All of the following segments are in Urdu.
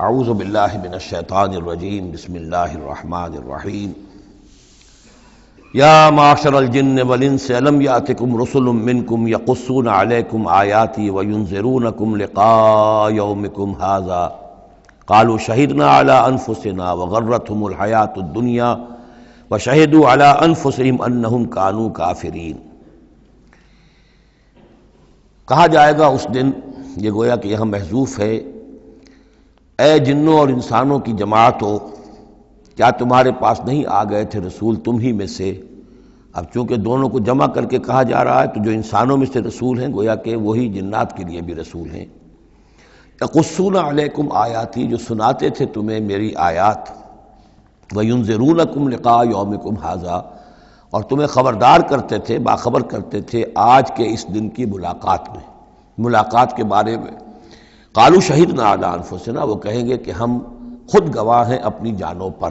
اعوذ باللہ من الشیطان الرجیم بسم اللہ الرحمن الرحیم یا معشر الجن والانس الم یاتکم رسل منکم یقصون علیکم آیاتی وینذرونکم لقاء یومکم ھذا قالوا شہدنا علی انفسنا وغرتهم الحیاۃ الدنیا وشہدوا علی انفسہم انہم کانوا کافرین۔ کہا جائے گا اس دن، یہ گویا کہ یہاں محذوف ہے، اے جنوں اور انسانوں کی جماعتوں، کیا تمہارے پاس نہیں آ گئے تھے رسول تم ہی میں سے؟ اب چونکہ دونوں کو جمع کر کے کہا جا رہا ہے تو جو انسانوں میں سے رسول ہیں گویا کہ وہی جنات کے لیے بھی رسول ہیں۔ یقصون علیکم آیاتی، جو سناتے تھے تمہیں میری آیات، وینذرونکم لقاء یومکم ھذا، اور تمہیں خبردار کرتے تھے، باخبر کرتے تھے آج کے اس دن کی ملاقات کے بارے میں۔ قالوا شہدنا علی انفسنا، وہ کہیں گے کہ ہم خود گواہ ہیں اپنی جانوں پر،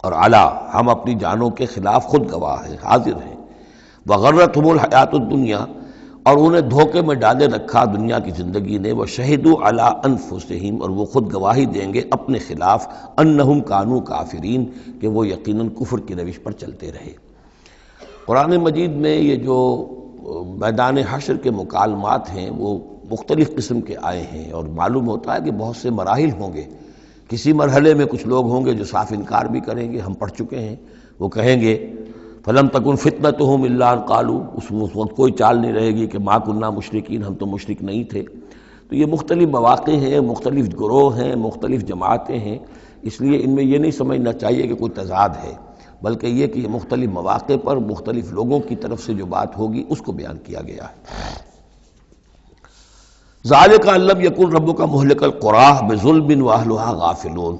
اور علی، ہم اپنی جانوں کے خلاف خود گواہ ہیں، حاضر ہیں۔ وغرتهم الحیاۃ الدنیا، اور انہیں دھوکے میں ڈالے رکھا دنیا کی زندگی نے، وشہدوا علی انفسہم، اور وہ خود گواہی دیں گے اپنے خلاف، انہم کانوا کافرین، کہ وہ یقیناً کفر کی روش پر چلتے رہے۔ قرآن مجید میں یہ جو میدان حشر کے مکالمات ہیں وہ مختلف قسم کے آئے ہیں، اور معلوم ہوتا ہے کہ بہت سے مراحل ہوں گے۔ کسی مرحلے میں کچھ لوگ ہوں گے جو صاف انکار بھی کریں گے، ہم پڑھ چکے ہیں، وہ کہیں گے فَلَمْ تَكُنْ فِتْنَتُهُمْ إِلَّا أَنْ قَالُوا، اس وقت کوئی چال نہیں رہے گی کہ مَا كُنَّا مُشْرِكِينَ، ہم تو مشرک نہیں تھے۔ تو یہ مختلف مواقع ہیں، مختلف گروہ ہیں، مختلف جماعتیں ہیں، اس لیے ان میں یہ نہیں سمجھنا چاہیے کہ کوئی تضاد ہے، بلکہ یہ کہ یہ مختلف مواقع پر مختلف لوگوں کی طرف سے جو بات ہوگی اس کو بیان کیا گیا ہے۔ ذالک ان لم یکن ربک مہلک القری بظلم واہلھا غافلون،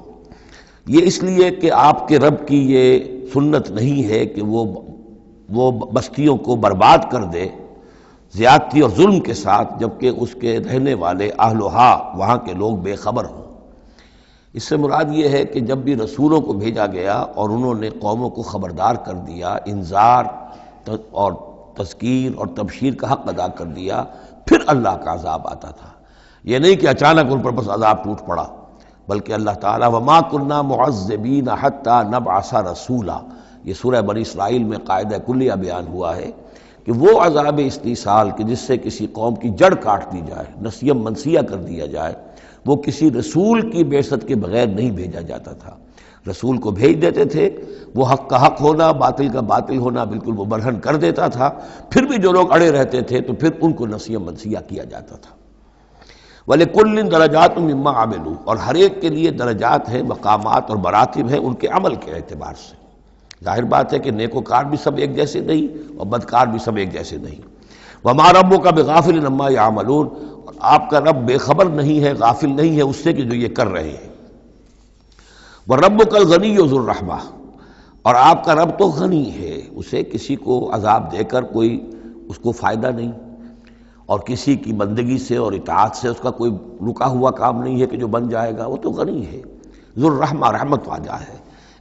یہ اس لیے کہ آپ کے رب کی یہ سنت نہیں ہے کہ وہ بستیوں کو برباد کر دے زیادتی اور ظلم کے ساتھ، جبکہ اس کے رہنے والے اہلھا، وہاں کے لوگ بے خبر ہوں۔ اس سے مراد یہ ہے کہ جب بھی رسولوں کو بھیجا گیا اور انہوں نے قوموں کو خبردار کر دیا، انذار اور تذکیر اور تبشیر کا حق ادا کر دیا، پھر اللہ کا عذاب آتا تھا۔ یہ نہیں کہ اچانک ان پر بس عذاب ٹوٹ پڑا، بلکہ اللہ تعالیٰ وَمَا كُنَّا مُعَذِّبِينَ حَتَّى نَبْعَثَ رَسُولًا، یہ سورہ بنی اسرائیل میں قاعدہ کلیہ بیان ہوا ہے کہ وہ عذاب استیصال کہ جس سے کسی قوم کی جڑ کاٹ دی جائے، نسیم منسیہ کر دیا جائے، وہ کسی رسول کی بعثت کے بغیر نہیں بھیجا جاتا تھا۔ رسول کو بھیج دیتے تھے، وہ حق کا حق ہونا، باطل کا باطل ہونا بالکل وہ برہن کر دیتا تھا، پھر بھی جو لوگ اڑے رہتے تھے تو پھر ان کو نسیم منسیہ کیا جاتا تھا۔ وَلِكُلٍّ دَرَجَاتٌ مِّمَّا عَمِلُوا، اور ہر ایک کے لیے درجات ہیں، مقامات اور مراتب ہیں ان کے عمل کے اعتبار سے۔ ظاہر بات ہے کہ نیکوکار بھی سب ایک جیسے نہیں اور بدکار بھی سب ایک جیسے نہیں۔ وَمَا رَبُّكَ بِغَافِلٍ عَمَّا يَعْمَلُونَ، اور آپ کا رب بے خبر نہیں ہے، غافل نہیں ہے اس سے کہ جو یہ کر رہے ہیں۔ وَرَبُّكَ الْغَنِيُّ ذُو الرَّحْمَةِ، اور آپ کا رب تو غنی ہے، اسے کسی کو عذاب دے کر کوئی اس کو فائدہ نہیں، اور کسی کی بندگی سے اور اطاعت سے اس کا کوئی رکا ہوا کام نہیں ہے کہ جو بن جائے گا، وہ تو غنی ہے، ذو الرحمہ، رحمت واجہ ہے۔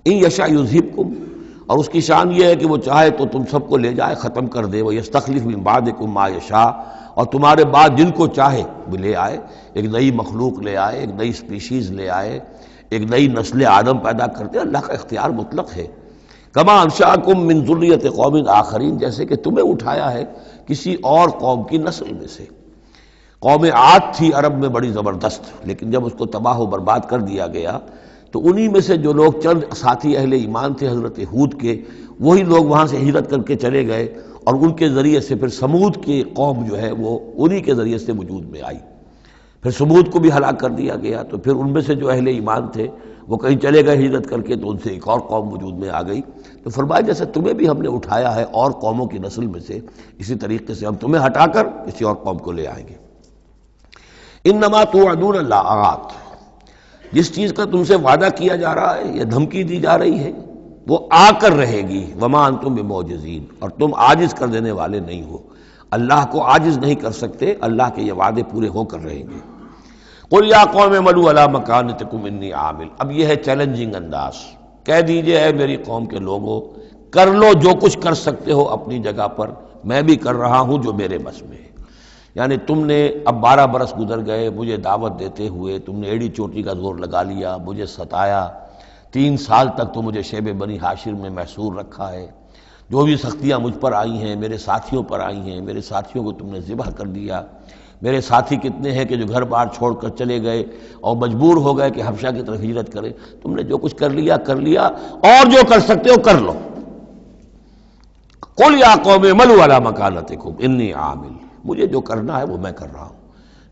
ان یشاء یذھبکم، اور اس کی شان یہ ہے کہ وہ چاہے تو تم سب کو لے جائے، ختم کر دے، ویستخلف من بعدکم ما یشاء، اور تمہارے بعد جن کو چاہے وہ لے آئے، ایک نئی مخلوق لے آئے، ایک نئی سپیشیز لے آئے، ایک نئی نسل آدم پیدا کرتے۔ اللہ کا اختیار مطلق ہے۔ کما انشأکم من ذریۃ قوم آخرین، جیسے کہ تمہیں اٹھایا ہے کسی اور قوم کی نسل میں سے۔ قوم عاد تھی عرب میں بڑی زبردست، لیکن جب اس کو تباہ و برباد کر دیا گیا تو انہی میں سے جو لوگ چند ساتھی اہل ایمان تھے حضرت ہود کے، وہی لوگ وہاں سے ہجرت کر کے چلے گئے، اور ان کے ذریعے سے پھر سمود کی قوم جو ہے وہ انہی کے ذریعے سے وجود میں آئی۔ پھر سمود کو بھی ہلاک کر دیا گیا، تو پھر ان میں سے جو اہل ایمان تھے وہ کہیں چلے گئے ہجرت کر کے، تو ان سے ایک اور قوم وجود میں آ گئی۔ تو فرمایا جیسے تمہیں بھی ہم نے اٹھایا ہے اور قوموں کی نسل میں سے، اسی طریقے سے ہم تمہیں ہٹا کر کسی اور قوم کو لے آئیں گے۔ انما توعدون لآت، جس چیز کا تم سے وعدہ کیا جا رہا ہے، یہ دھمکی دی جا رہی ہے، وہ آ کر رہے گی۔ وما انتم بمعجزین، اور تم عاجز کر دینے والے نہیں ہو، اللہ کو عاجز نہیں کر سکتے، اللہ کے یہ وعدے پورے ہو کر رہیں گے۔ قل یا قوم اعملوا علی مکانتکم انی عامل، اب یہ ہے چیلنجنگ انداز، کہہ دیجئے اے میری قوم کے لوگوں، کر لو جو کچھ کر سکتے ہو اپنی جگہ پر، میں بھی کر رہا ہوں جو میرے بس میں ہے۔ یعنی تم نے اب 12 برس گزر گئے مجھے دعوت دیتے ہوئے، تم نے ایڑی چوٹی کا زور لگا لیا، مجھے ستایا، 3 سال تک تو مجھے شیب بنی ہاشم میں محصور رکھا ہے، جو بھی سختیاں مجھ پر آئی ہیں میرے ساتھیوں پر آئی ہیں، میرے ساتھیوں کو تم نے ذبح کر دیا، میرے ساتھی کتنے ہیں کہ جو گھر بار چھوڑ کر چلے گئے اور مجبور ہو گئے کہ حبشہ کی طرف ہجرت کریں، تم نے جو کچھ کر لیا اور جو کر سکتے ہو کر لو۔ قل یا قوم اعملوا علی مکانتکم انی عامل، مجھے جو کرنا ہے وہ میں کر رہا ہوں،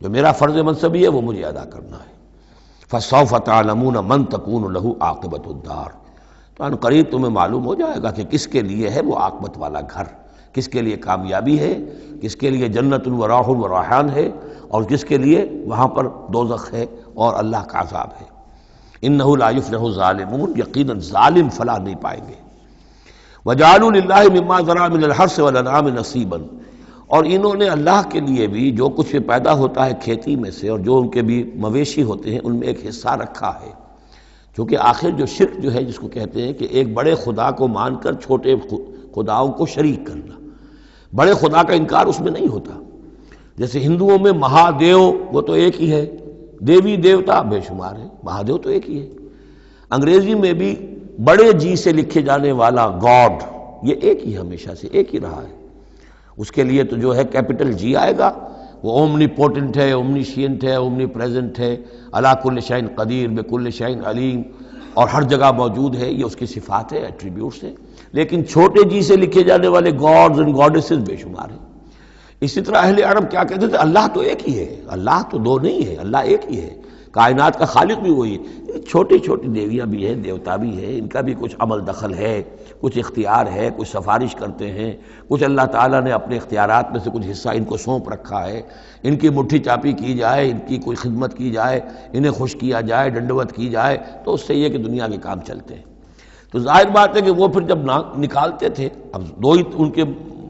جو میرا فرض منصبی ہے وہ مجھے ادا کرنا ہے۔ فسوف تعلمون من تکون له عاقبۃ الدار، تو ان قریب تمہیں معلوم ہو جائے گا کہ کس کے لیے ہے وہ عاقبت والا گھر، کس کے لیے کامیابی ہے، کس کے لیے جنت و راح و ریحان ہے، اور کس کے لیے وہاں پر دوزخ ہے اور اللہ کا عذاب ہے۔ انہ لا یفلح الظالمون، یقیناً ظالم فلاح نہیں پائیں گے۔ وجعلوا للہ مما ذرا من الحرث والانعام نصیبا، اور انہوں نے اللہ کے لیے بھی جو کچھ بھی پیدا ہوتا ہے کھیتی میں سے اور جو ان کے بھی مویشی ہوتے ہیں ان میں ایک حصہ رکھا ہے، کیونکہ آخر جو شرک جو ہے جس کو کہتے ہیں کہ ایک بڑے خدا کو مان کر چھوٹے خداؤں کو شریک کرنا، بڑے خدا کا انکار اس میں نہیں ہوتا۔ جیسے ہندوؤں میں مہادیو وہ تو ایک ہی ہے، دیوی دیوتا بے شمار ہے، مہادیو تو ایک ہی ہے۔ انگریزی میں بھی بڑے جی سے لکھے جانے والا گاڈ یہ ایک ہی ہمیشہ سے ایک ہی رہا ہے، اس کے لیے تو جو ہے کیپٹل جی آئے گا، وہ اومنی پوٹنٹ ہے، اومنیشینٹ ہے، اومنی پریزنٹ ہے، علی کل شیء قدیر بکل شیء علیم، اور ہر جگہ موجود ہے، یہ اس کی صفات ہے، ایٹریبیوٹس ہیں۔ لیکن چھوٹے جی سے لکھے جانے والے گاڈز اینڈ گاڈیسز بے شمار ہیں۔ اسی طرح اہل عرب کیا کہتے تھے؟ اللہ تو ایک ہی ہے، اللہ تو دو نہیں ہے، اللہ ایک ہی ہے، کائنات کا خالق بھی وہی ہے۔ چھوٹی چھوٹی دیویاں بھی ہیں، دیوتا بھی ہیں، ان کا بھی کچھ عمل دخل ہے، کچھ اختیار ہے، کچھ سفارش کرتے ہیں، کچھ اللہ تعالیٰ نے اپنے اختیارات میں سے کچھ حصہ ان کو سونپ رکھا ہے، ان کی مٹھی چاپی کی جائے، ان کی کوئی خدمت کی جائے، انہیں خوش کیا جائے، ڈنڈوت کی جائے، تو اس سے یہ کہ دنیا کے کام چلتے ہیں۔ تو ظاہر بات ہے کہ وہ پھر جب نکالتے تھے، اب دو ہی ان کے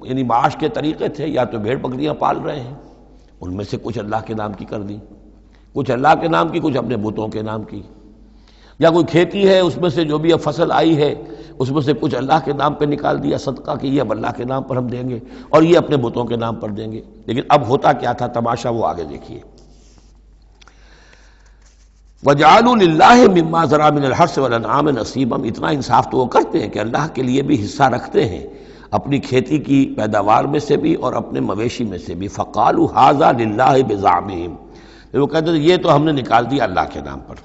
یعنی معاش کے طریقے تھے، یا تو بھیڑ بکریاں پال رہے ہیں، ان میں سے کچھ اللہ کے نام کی کر دی، کچھ اللہ کے نام کی، کچھ اپنے بتوں کے نام کی، یا کوئی کھیتی ہے اس میں سے جو بھی اب فصل آئی ہے اس میں سے کچھ اللہ کے نام پہ نکال دیا صدقہ کہ یہ اب اللہ کے نام پر ہم دیں گے اور یہ اپنے بتوں کے نام پر دیں گے۔ لیکن اب ہوتا کیا تھا تماشا وہ آگے دیکھیے۔ وَجَعَلُوا لِلَّهِ مِمَّا ذَرَا مِنَ الْحَرْثِ وَالْأَنْعَامِ نَصِيبًا، اتنا انصاف تو وہ کرتے ہیں کہ اللہ کے لیے بھی حصہ رکھتے ہیں اپنی کھیتی کی پیداوار میں سے بھی اور اپنے مویشی میں سے بھی۔ فَقَالُوا هَذَا لِلَّهِ بِزَعْمِهِمْ، وہ کہتے ہیں یہ تو ہم نے نکال دیا اللہ کے نام پر،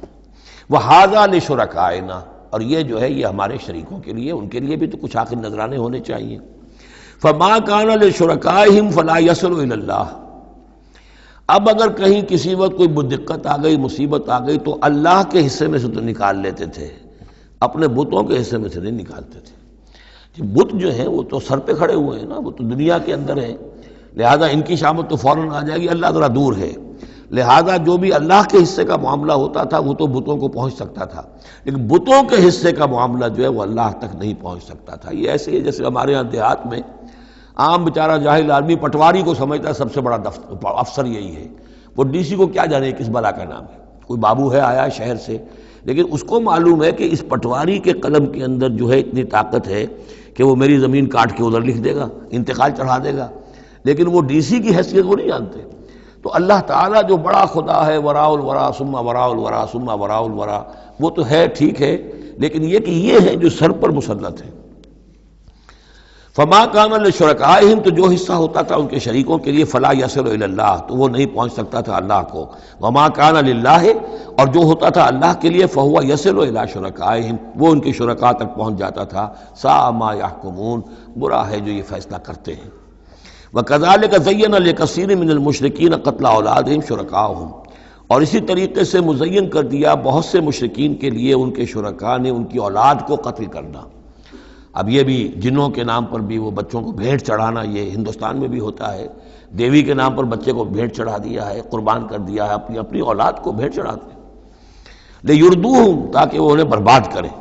وَهَذَا لِشُرَكَائِنَا، اور یہ جو ہے یہ ہمارے شریکوں کے لیے، ان کے لیے بھی تو کچھ آخر نذرانے ہونے چاہیے۔ فَمَا كَانَ لِشُرَكَائِهِمْ فَلَا يَصِلُ إِلَى اللَّهِ، اب اگر کہیں کسی وقت کوئی دقت آ گئی، مصیبت آ گئی، تو اللہ کے حصے میں سے تو نکال لیتے تھے، اپنے بتوں کے حصے میں سے نہیں نکالتے تھے۔ بت جو ہیں وہ تو سر پہ کھڑے ہوئے ہیں نا، وہ تو دنیا کے اندر ہیں، لہذا ان کی شامت تو فوراً آ جائے گی، اللہ ذرا دور ہے، لہذا جو بھی اللہ کے حصے کا معاملہ ہوتا تھا وہ تو بتوں کو پہنچ سکتا تھا، لیکن بتوں کے حصے کا معاملہ جو ہے وہ اللہ تک نہیں پہنچ سکتا تھا۔ یہ ایسے ہے جیسے ہمارے ہاں دیہات میں عام بیچارہ جاہل آدمی پٹواری کو سمجھتا ہے سب سے بڑا افسر یہی ہے، وہ ڈی سی کو کیا جانے کس بلا کا نام ہے، کوئی بابو ہے آیا شہر سے، لیکن اس کو معلوم ہے کہ اس پٹواری کے قلم کے اندر جو ہے اتنی طاقت ہے کہ وہ میری زمین کاٹ کے ادھر لکھ دے گا، انتقال چڑھا دے گا، لیکن وہ ڈی سی کی حیثیت وہ نہیں جانتے۔ تو اللہ تعالیٰ جو بڑا خدا ہے، وراء الورا ثم وراء الورا ثم وراء الورا، وہ تو ہے ٹھیک ہے، لیکن یہ کہ یہ ہے جو سر پر مسلط ہے۔ فما کان لشرکائہم، تو جو حصہ ہوتا تھا ان کے شریکوں کے لیے، فلا یصل الی اللہ، تو وہ نہیں پہنچ سکتا تھا اللہ کو۔ وما کان للہ، اور جو ہوتا تھا اللہ کے لیے، فہو یصل الی شرکائہم، وہ ان کے شرکاء تک پہنچ جاتا تھا۔ ساء ما یحکمون، برا ہے جو یہ فیصلہ کرتے ہیں۔ وَكَذَلِكَ زَيَّنَ لِكَثِيرٍ مِّنَ الْمُشْرِكِينَ قَتْلَ أَوْلَادِهِمْ شُرَكَاؤُهُمْ، اور اسی طریقے سے مزین کر دیا بہت سے مشرکین کے لیے ان کے شرکاء نے ان کی اولاد کو قتل کرنا۔ اب یہ بھی جنوں کے نام پر بھی وہ بچوں کو بھیٹ چڑھانا، یہ ہندوستان میں بھی ہوتا ہے، دیوی کے نام پر بچے کو بھیٹ چڑھا دیا ہے، قربان کر دیا ہے، اپنی اولاد کو بھیٹ چڑھاتے ہیں، لِيُرْدُوهُمْ، تاکہ وہ انہیں برباد کریں،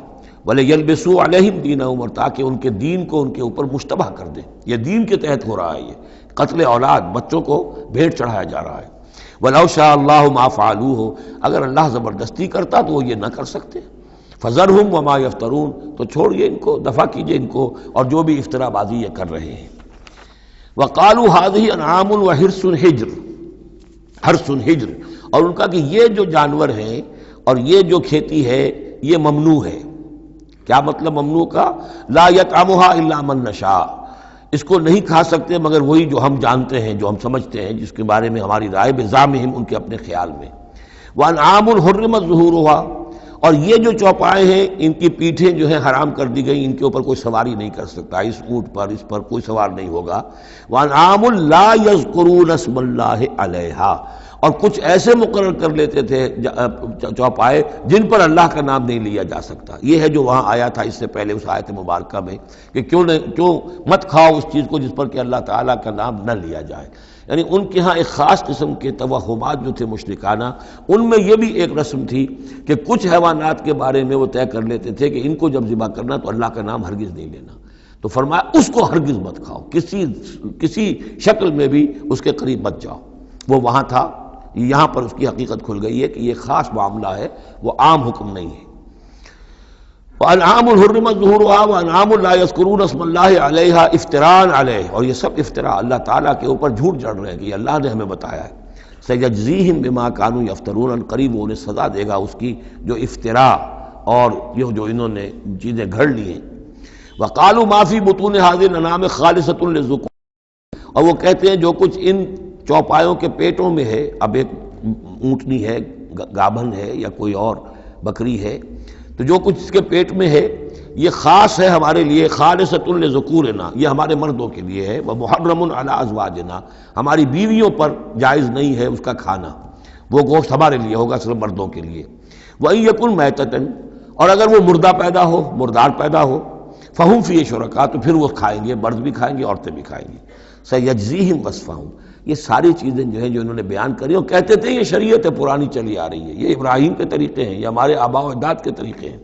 وَلِيَلْبِسُوا عَلَيْهِمْ دِينَهُمْ، اور تاکہ ان کے دین کو ان کے اوپر مشتبہ کر دیں۔ یہ دین کے تحت ہو رہا ہے، یہ قتل اولاد، بچوں کو بھیٹ چڑھایا جا رہا ہے۔ وَلَوْ شَاءَ اللَّهُ مَا فَعَلُوهُ، اگر اللہ زبردستی کرتا تو وہ یہ نہ کر سکتے۔ فَذَرْهُمْ وَمَا يَفْتَرُونَ، تو چھوڑیے ان کو، دفع کیجئے ان کو اور جو بھی افترا بازی یہ کر رہے ہیں۔ وقالوا هذه انعام وحرث حجر، حرث حجر، اور ان کا کہ یہ جو جانور ہیں اور یہ جو کھیتی ہے یہ ممنوع ہے۔ کیا مطلب ممنوع کا؟ لا یطعمها الا من نشاء، اس کو نہیں کھا سکتے مگر وہی جو ہم جانتے ہیں، جو ہم سمجھتے ہیں، جس کے بارے میں ہماری رائے بزعمہم، ان کے اپنے خیال میں۔ وانعام حرمت ظہورها، اور یہ جو چوپائے ہیں ان کی پیٹھیں جو ہیں حرام کر دی گئی، ان کے اوپر کوئی سواری نہیں کر سکتا، اس اونٹ پر، اس پر کوئی سوار نہیں ہوگا۔ وانعام لا یذکرون اسم اللہ علیہا، اور کچھ ایسے مقرر کر لیتے تھے چوپائے جن پر اللہ کا نام نہیں لیا جا سکتا۔ یہ ہے جو وہاں آیا تھا اس سے پہلے اس آیت مبارکہ میں کہ کیوں مت کھاؤ اس چیز کو جس پر کہ اللہ تعالیٰ کا نام نہ لیا جائے۔ یعنی ان کے ہاں ایک خاص قسم کے توہمات جو تھے مشرکانہ، ان میں یہ بھی ایک رسم تھی کہ کچھ حیوانات کے بارے میں وہ طے کر لیتے تھے کہ ان کو جب ذبح کرنا تو اللہ کا نام ہرگز نہیں لینا، تو فرمایا اس کو ہرگز مت کھاؤ، کسی شکل میں بھی اس کے قریب مت جاؤ۔ وہ وہاں تھا، یہاں پر اس کی حقیقت کھل گئی ہے کہ یہ خاص معاملہ ہے، وہ عام حکم نہیں ہے۔ وانعام حرمت ظہورها وانعام لا یذکرون اسم اللہ علیہا افتراء علیہ، اور یہ سب افتراء اللہ تعالیٰ کے اوپر جھوٹ جڑ رہے ہیں کہ یہ اللہ نے ہمیں بتایا ہے۔ سیجزیہم بما کانوا یفترون، قریب وہ انہیں سزا دے گا اس کی جو افتراء اور یہ جو انہوں نے چیزیں گھڑ لی ہیں۔ وقالوا ما فی بطون هذه الانعام خالصۃ للذکور، اور وہ کہتے ہیں جو کچھ ان چوپایوں کے پیٹوں میں ہے، اب ایک اونٹنی ہے، گابھن ہے یا کوئی اور بکری ہے، تو جو کچھ اس کے پیٹ میں ہے یہ خاص ہے ہمارے لیے، خالصۃ لذکورنا، یہ ہمارے مردوں کے لیے ہے، ومحرم علی ازواجنا، ہماری بیویوں پر جائز نہیں ہے اس کا کھانا، وہ گوشت ہمارے لیے ہوگا صرف مردوں کے لیے۔ وَإِن يَكُن مَيْتَةً، اور اگر وہ مردہ پیدا ہو، مردار پیدا ہو، فَهُمْ فِيهِ شُرَكَاء، تو پھر وہ کھائیں گے، مرد بھی کھائیں گے، عورتیں بھی کھائیں گے۔ سَيَجْزِيهِمْ وَصْفَهُمْ، یہ ساری چیزیں جو ہیں جو انہوں نے بیان کری، اور کہتے تھے یہ شریعت پرانی چلی آ رہی ہے، یہ ابراہیم کے طریقے ہیں، یہ ہمارے آباء و اجداد کے طریقے ہیں۔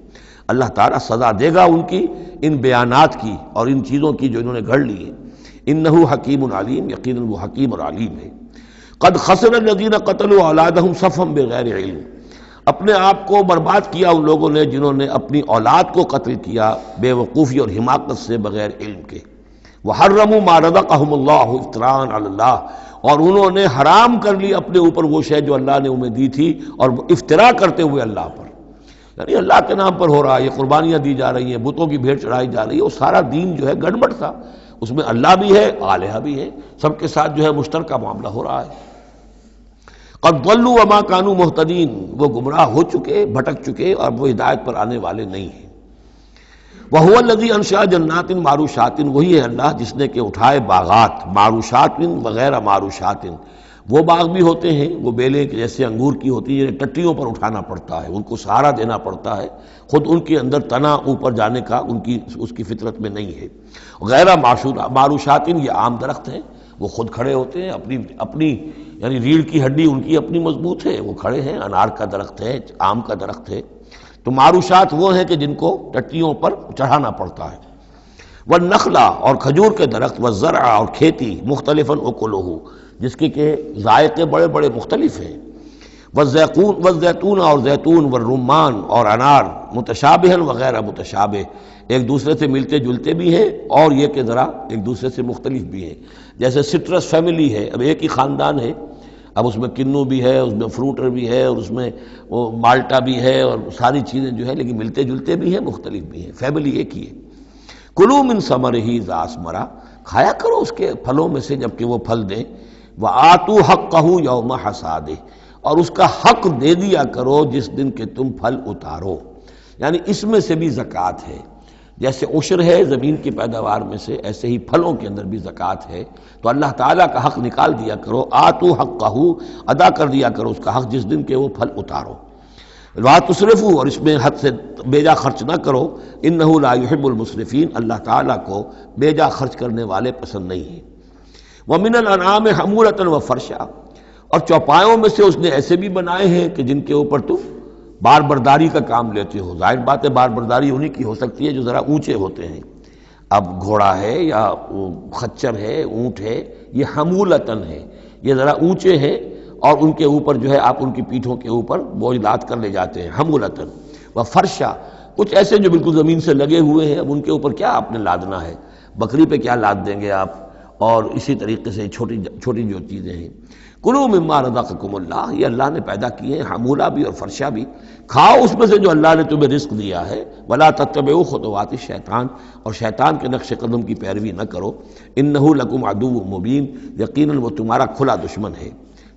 اللہ تعالیٰ سزا دے گا ان کی ان بیانات کی اور ان چیزوں کی جو انہوں نے گھڑ لی ہے۔ انہ حکیم علیم، یقیناً وہ حکیم اور علیم ہے۔ قد خسر الذین قتلوا اولادہم صفحا بغیر علم، اپنے آپ کو برباد کیا ان لوگوں نے جنہوں نے اپنی اولاد کو قتل کیا بے وقوفی اور حماقت سے، بغیر علم کے۔ وحرموا ما رزقہم اللہ افتراء علی اللہ، اور انہوں نے حرام کر لی اپنے اوپر وہ شے جو اللہ نے انہیں دی تھی، اور افطراء کرتے ہوئے اللہ پر، یعنی اللہ کے نام پر ہو رہا ہے، یہ قربانیاں دی جا رہی ہیں، بتوں کی بھیڑ چڑھائی جا رہی ہے، وہ سارا دین جو ہے گڑبڑ تھا، اس میں اللہ بھی ہے، آلہہ بھی ہے، سب کے ساتھ جو ہے مشترکہ معاملہ ہو رہا ہے۔ قد ضلوا وما كانوا مهتدين، وہ گمراہ ہو چکے، بھٹک چکے، اور وہ ہدایت پر آنے والے نہیں ہیں۔ وهو الذي انشأ جنات معروشات، وہی ہے اللہ جس نے کہ اٹھائے باغات، معروشات وغیرہ معروشات، وہ باغ بھی ہوتے ہیں، وہ بیلیں جیسے انگور کی ہوتی ہیں، ٹٹیوں پر اٹھانا پڑتا ہے، ان کو سہارا دینا پڑتا ہے، خود ان کے اندر تنا اوپر جانے کا اس کی فطرت میں نہیں ہے۔ غیر معروشات، یہ عام درخت ہیں، وہ خود کھڑے ہوتے ہیں، اپنی یعنی ریڑھ کی ہڈی ان کی اپنی مضبوط ہے، وہ کھڑے ہیں، انار کا درخت ہے، آم کا درخت ہے۔ تو معروشات وہ ہیں کہ جن کو ٹٹیوں پر چڑھانا پڑتا ہے۔ والنخلا، اور کھجور کے درخت، والزرع، اور کھیتی، مختلفا اکلہ، جس کے کہ ذائقے بڑے بڑے مختلف ہیں۔ والزیتون، اور زیتون، والرمان، اور انار، متشابہا وغیر متشابہ، ایک دوسرے سے ملتے جلتے بھی ہیں اور یہ کہ ذرا ایک دوسرے سے مختلف بھی ہیں۔ جیسے سٹرس فیملی ہے، اب ایک ہی خاندان ہے، اب اس میں کنو بھی ہے، اس میں فروٹر بھی ہے، اور اس میں وہ مالٹا بھی ہے، اور ساری چیزیں جو ہے لیکن ملتے جلتے بھی ہیں، مختلف بھی ہیں، فیملی ایک ہی ہے۔ کلوا من ثمرہ اذا اثمر، کھایا کرو اس کے پھلوں میں سے جب کہ وہ پھل دیں۔ وآتوا حقہ یوم حصادہ، اور اس کا حق دے دیا کرو جس دن کہ تم پھل اتارو، یعنی اس میں سے بھی زکوٰۃ ہے۔ جیسے عشر ہے زمین کی پیداوار میں سے، ایسے ہی پھلوں کے اندر بھی زکوٰۃ ہے، تو اللہ تعالیٰ کا حق نکال دیا کرو، آتوا حقہ، ادا کر دیا کرو اس کا حق جس دن کہ وہ پھل اتارو۔ لا تسرفوا، اور اس میں حد سے بیجا خرچ نہ کرو، انہ لا یحب المسرفین، اللہ تعالیٰ کو بیجا خرچ کرنے والے پسند نہیں ہیں۔ ومن الانعام حمولۃ وفرشا، اور چوپایوں میں سے اس نے ایسے بھی بنائے ہیں کہ جن کے اوپر تم بار برداری کا کام لیتے ہو۔ ظاہر بات ہے بار برداری انہی کی ہو سکتی ہے جو ذرا اونچے ہوتے ہیں، اب گھوڑا ہے یا خچر ہے، اونٹ ہے، یہ حمولتن ہے، یہ ذرا اونچے ہیں اور ان کے اوپر جو ہے آپ ان کی پیٹھوں کے اوپر بوجھ لاد کر لے جاتے ہیں، حمولتن وفرشا، کچھ ایسے جو بالکل زمین سے لگے ہوئے ہیں، اب ان کے اوپر کیا آپ نے لادنا ہے، بکری پہ کیا لاد دیں گے آپ، اور اسی طریقے سے چھوٹی چھوٹی جو چیزیں ہیں. کلوا مما رزقکم اللہ، یہ اللہ نے پیدا کیے ہیں، حمولہ بھی اور فرشہ بھی، کھاؤ اس میں سے جو اللہ نے تمہیں رزق دیا ہے. ولا تتبعوا خطوات الشیطان، اور شیطان کے نقش قدم کی پیروی نہ کرو. انہ لکم عدو مبین، یقیناً وہ تمہارا کھلا دشمن ہے.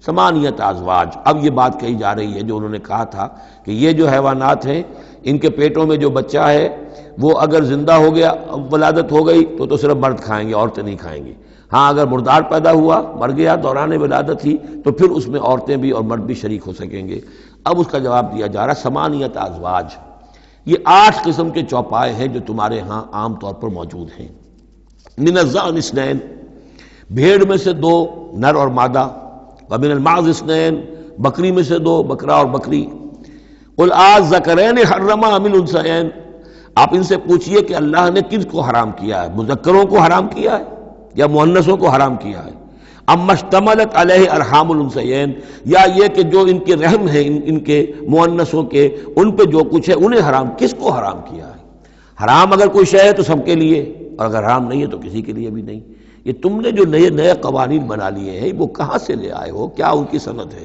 ثمانیۃ ازواج، اب یہ بات کہی جا رہی ہے جو انہوں نے کہا تھا کہ یہ جو حیوانات ہیں ان کے پیٹوں میں جو بچہ ہے وہ اگر زندہ ہو گیا، ولادت ہو گئی تو صرف مرد کھائیں گے، عورتیں نہیں کھائیں گی. ہاں اگر مردار پیدا ہوا، مر گیا دوران ولادت ہی، تو پھر اس میں عورتیں بھی اور مرد بھی شریک ہو سکیں گے. اب اس کا جواب دیا جا رہا ثمانیۃ ازواج، یہ 8 قسم کے چوپائے ہیں جو تمہارے ہاں عام طور پر موجود ہیں. من الضأن اثنین، بھیڑ میں سے 2 نر اور مادہ. ومن المعز اثنین، بکری میں سے 2 بکرا اور بکری. قل الذکرین حرم ام الانثیین، آپ ان سے پوچھئے کہ اللہ نے کس کو حرام کیا ہے، مذکروں کو حرام کیا ہے یا مؤنثوں کو حرام کیا ہے. اما اشتملت علیہ ارحام الانثیین، یا یہ کہ جو ان کے رحم ہیں ان کے مؤنثوں کے، ان پہ جو کچھ ہے انہیں حرام، کس کو حرام کیا ہے. حرام اگر کوئی شے ہے تو سب کے لیے، اور اگر حرام نہیں ہے تو کسی کے لیے بھی نہیں. یہ تم نے جو نئے قوانین بنا لیے ہیں وہ کہاں سے لے آئے ہو، کیا ان کی سند ہے.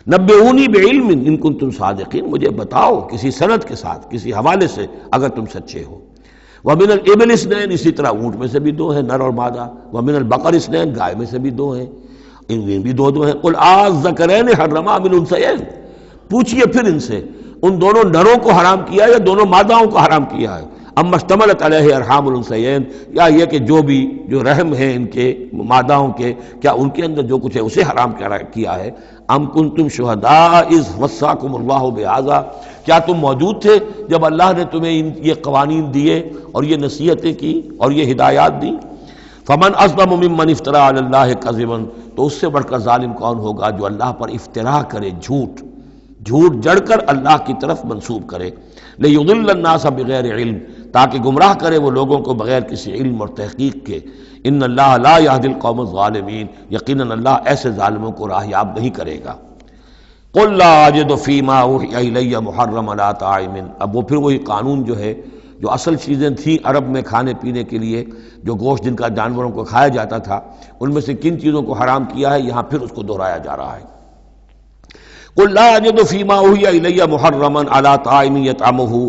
نبئونی بعلم ان کنتم صادقین، مجھے بتاؤ کسی سند کے ساتھ، کسی حوالے سے اگر تم سچے ہو. ومن الابل اثنین، اسی طرح اونٹ میں سے بھی 2 ہیں نر اور مادہ. ومن البقر اثنین، گائے میں سے بھی 2 ہیں، ان میں بھی 2 ہیں. قل الذکرین حرم ام الانثیین، پوچھئے پھر ان سے ان دونوں نروں کو حرام کیا یا دونوں ماداؤں کو حرام کیا ہے. اما اشتملت علیہ ارحام الانثیین، یا یہ کہ جو رحم ہیں ان کے ماداؤں کے، کیا ان کے اندر جو کچھ ہے اسے حرام کیا ہے. ام کنتم شہداء اذ وصاکم اللہ بہذا، کیا تم موجود تھے جب اللہ نے تمہیں یہ قوانین دیے اور یہ نصیحتیں کی اور یہ ہدایات دی. فمن اظلم ممن افترى علی اللہ کذبا، تو اس سے بڑھ کر ظالم کون ہوگا جو اللہ پر افترا کرے، جھوٹ جڑ کر اللہ کی طرف منسوب کرے. لیضل الناس بغیر علم، تاکہ گمراہ کرے وہ لوگوں کو بغیر کسی علم اور تحقیق کے. ان اللہ لا یہدی القوم الظالمین، یقیناً اللہ ایسے ظالموں کو راہیاب نہیں کرے گا. قل لا اجد فیما اوحی الی محرما علی طاعم، اب وہ پھر وہی قانون جو ہے، جو اصل چیزیں تھیں عرب میں کھانے پینے کے لیے، جو گوشت جن کا جانوروں کو کھایا جاتا تھا، ان میں سے کن چیزوں کو حرام کیا ہے، یہاں پھر اس کو دہرایا جا رہا ہے. قل لا اجد فیما اوحی الی محرما علی طاعم یطعمہ،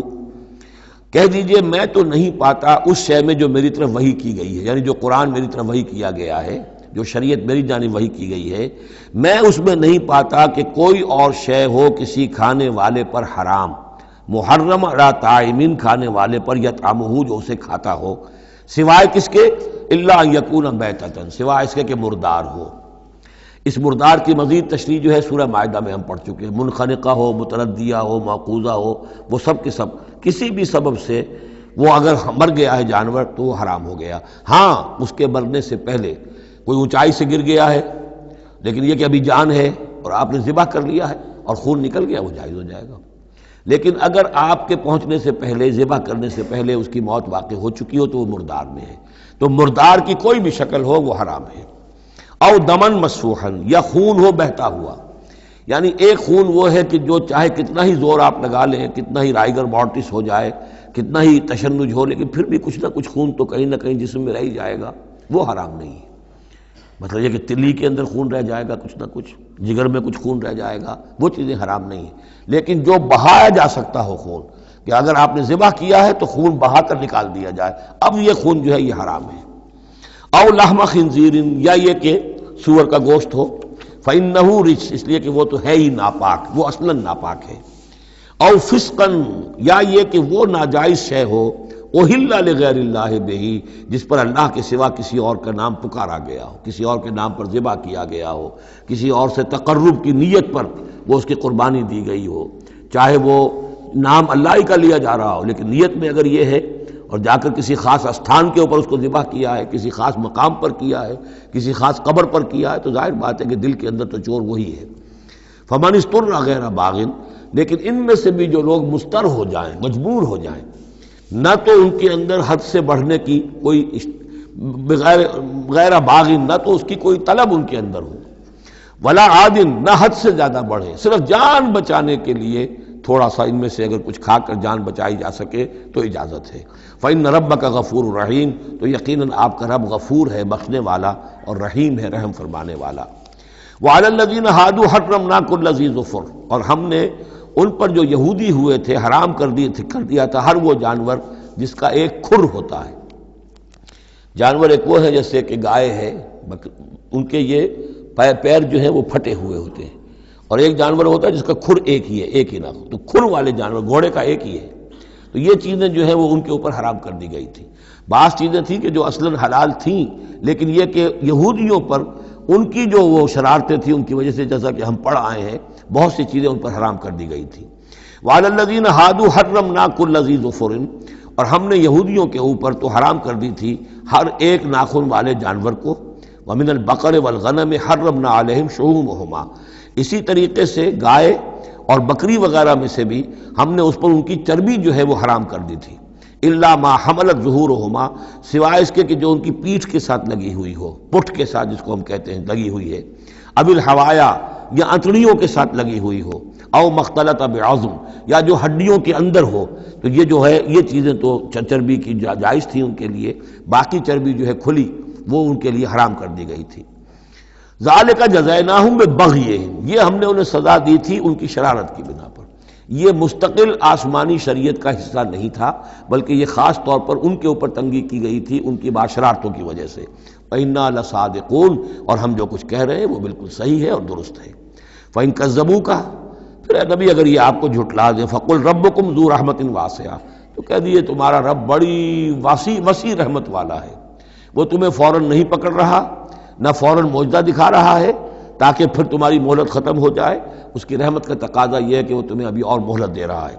کہہ دیجئے میں تو نہیں پاتا اس شے میں جو میری طرف وحی کی گئی ہے، یعنی جو قرآن میری طرف وحی کیا گیا ہے، جو شریعت میری جانب وحی کی گئی ہے، میں اس میں نہیں پاتا کہ کوئی اور شے ہو کسی کھانے والے پر حرام، محرم علی طاعم، کھانے والے پر، یطعمہ جو اسے کھاتا ہو، سوائے کس کے، الا ان یکون میتۃ، سوائے اس کے کہ مردار ہو. اس مردار کی مزید تشریح جو ہے سورہ مائدہ میں ہم پڑھ چکے ہیں. منخنقہ ہو، متردیہ ہو، موقوذہ ہو، وہ سب کے سب کسی بھی سبب سے وہ اگر مر گیا ہے جانور تو وہ حرام ہو گیا. ہاں اس کے مرنے سے پہلے کوئی اونچائی سے گر گیا ہے، لیکن یہ کہ ابھی جان ہے اور آپ نے ذبح کر لیا ہے اور خون نکل گیا، وہ جائز ہو جائے گا. لیکن اگر آپ کے پہنچنے سے پہلے، ذبح کرنے سے پہلے اس کی موت واقع ہو چکی ہو تو وہ مردار میں ہے. تو مردار کی کوئی بھی شکل ہو وہ حرام ہے. او دمن مسفوحا، یا خون ہو بہتا ہوا، یعنی ایک خون وہ ہے کہ جو چاہے کتنا ہی زور آپ لگا لیں، کتنا ہی رائگر مارٹس ہو جائے، کتنا ہی تشنج ہو، لیکن پھر بھی کچھ نہ کچھ خون تو کہیں نہ کہیں جسم میں رہ ہی جائے گا، وہ حرام نہیں ہے. مطلب یہ کہ تلی کے اندر خون رہ جائے گا، کچھ نہ کچھ جگر میں کچھ خون رہ جائے گا، وہ چیزیں حرام نہیں ہیں. لیکن جو بہایا جا سکتا ہو خون، کہ اگر آپ نے ذبح کیا ہے تو خون بہا کر نکال دیا جائے، اب یہ خون جو ہے یہ حرام ہے. او لحم خنزیر، یا یہ کہ سور کا گوشت ہو، فإنہ رجس، اس لیے کہ وہ تو ہے ہی ناپاک، وہ اصلاً ناپاک ہے. او فسقاً، یا یہ کہ وہ ناجائز شے ہو، احل لغیر اللہ بہ، جس پر اللہ کے سوا کسی اور کا نام پکارا گیا ہو، کسی اور کے نام پر ذبح کیا گیا ہو، کسی اور سے تقرب کی نیت پر وہ اس کی قربانی دی گئی ہو، چاہے وہ نام اللہ ہی کا لیا جا رہا ہو، لیکن نیت میں اگر یہ ہے اور جا کر کسی خاص استھان کے اوپر اس کو ذبح کیا ہے، کسی خاص مقام پر کیا ہے، کسی خاص قبر پر کیا ہے، تو ظاہر بات ہے کہ دل کے اندر تو چور وہی ہے. فمن اضطر غیر باغ، لیکن ان میں سے بھی جو لوگ مضطر ہو جائیں، مجبور ہو جائیں، نہ تو ان کے اندر حد سے بڑھنے کی کوئی غیر باغ، نہ تو اس کی کوئی طلب ان کے اندر ہو، ولا عاد، نہ حد سے زیادہ بڑھے، صرف جان بچانے کے لیے تھوڑا سا ان میں سے اگر کچھ کھا کر جان بچائی جا سکے تو اجازت ہے۔ فإن ربک غفور رحیم، تو یقیناً آپ کا رب غفور ہے، بخشنے والا، اور رحیم ہے، رحم فرمانے والا۔ وعلی الذین ہادوا حرمنا کل ذی ظفر، اور ہم نے ان پر جو یہودی ہوئے تھے حرام کر دیا تھا ہر وہ جانور جس کا ایک کھر ہوتا ہے۔ جانور ایک وہ ہے جیسے کہ گائے ہے، ان کے یہ پیر جو ہیں وہ پھٹے ہوئے ہوتے ہیں، اور ایک جانور ہوتا ہے جس کا کھر ایک ہی ہے، ایک ہی ناخن، تو کھر والے جانور گھوڑے کا ایک ہی ہے، تو یہ چیزیں جو ہیں وہ ان کے اوپر حرام کر دی گئی تھی۔ بعض چیزیں تھیں کہ جو اصلاً حلال تھیں، لیکن یہ کہ یہودیوں پر ان کی جو وہ شرارتیں تھیں ان کی وجہ سے، جیسا کہ ہم پڑھ آئے ہیں، بہت سی چیزیں ان پر حرام کر دی گئی تھیں۔ وعلی الذین ہادوا حرمنا کل ذی ظفر، اور ہم نے یہودیوں کے اوپر تو حرام کر دی تھی ہر ایک ناخن والے جانور کو۔ ومن البقر والغنم حرمنا علیہم شحومہما، اسی طریقے سے گائے اور بکری وغیرہ میں سے بھی ہم نے اس پر ان کی چربی جو ہے وہ حرام کر دی تھی۔ الا ما حملت ظہورہما، سوائے اس کے کہ جو ان کی پیٹھ کے ساتھ لگی ہوئی ہو، پٹھ کے ساتھ جس کو ہم کہتے ہیں لگی ہوئی ہے، اب الحوایا، یا انتڑیوں کے ساتھ لگی ہوئی ہو، او مختلط بعظم، یا جو ہڈیوں کے اندر ہو، تو یہ جو ہے یہ چیزیں تو چربی کی جائز تھی ان کے لیے، باقی چربی جو ہے کھلی وہ ان کے لیے حرام کر دی گئی تھی۔ ذالک جزیناہم ببغیہم، یہ ہم نے انہیں سزا دی تھی ان کی شرارت کی بنا پر۔ یہ مستقل آسمانی شریعت کا حصہ نہیں تھا، بلکہ یہ خاص طور پر ان کے اوپر تنگی کی گئی تھی ان کی باشرارتوں کی وجہ سے۔ وَإِنَّا لَصَادِقُونَ، اور ہم جو کچھ کہہ رہے ہیں وہ بالکل صحیح ہے اور درست ہے۔ فَإِن كَذَّبُوكَ، پھر اے نبی اگر یہ آپ کو جھٹلا دیں، فَقُلْ رَبُّكُمْ ذُو رَحْمَةٍ وَاسِعَةٍ، تو کہہ دیجیے تمہارا رب بڑی وسیع رحمت والا ہے، وہ تمہیں فوراً نہیں پکڑ رہا، نہ فوراً معجزہ دکھا رہا ہے تاکہ پھر تمہاری مہلت ختم ہو جائے، اس کی رحمت کا تقاضا یہ ہے کہ وہ تمہیں ابھی اور مہلت دے رہا ہے۔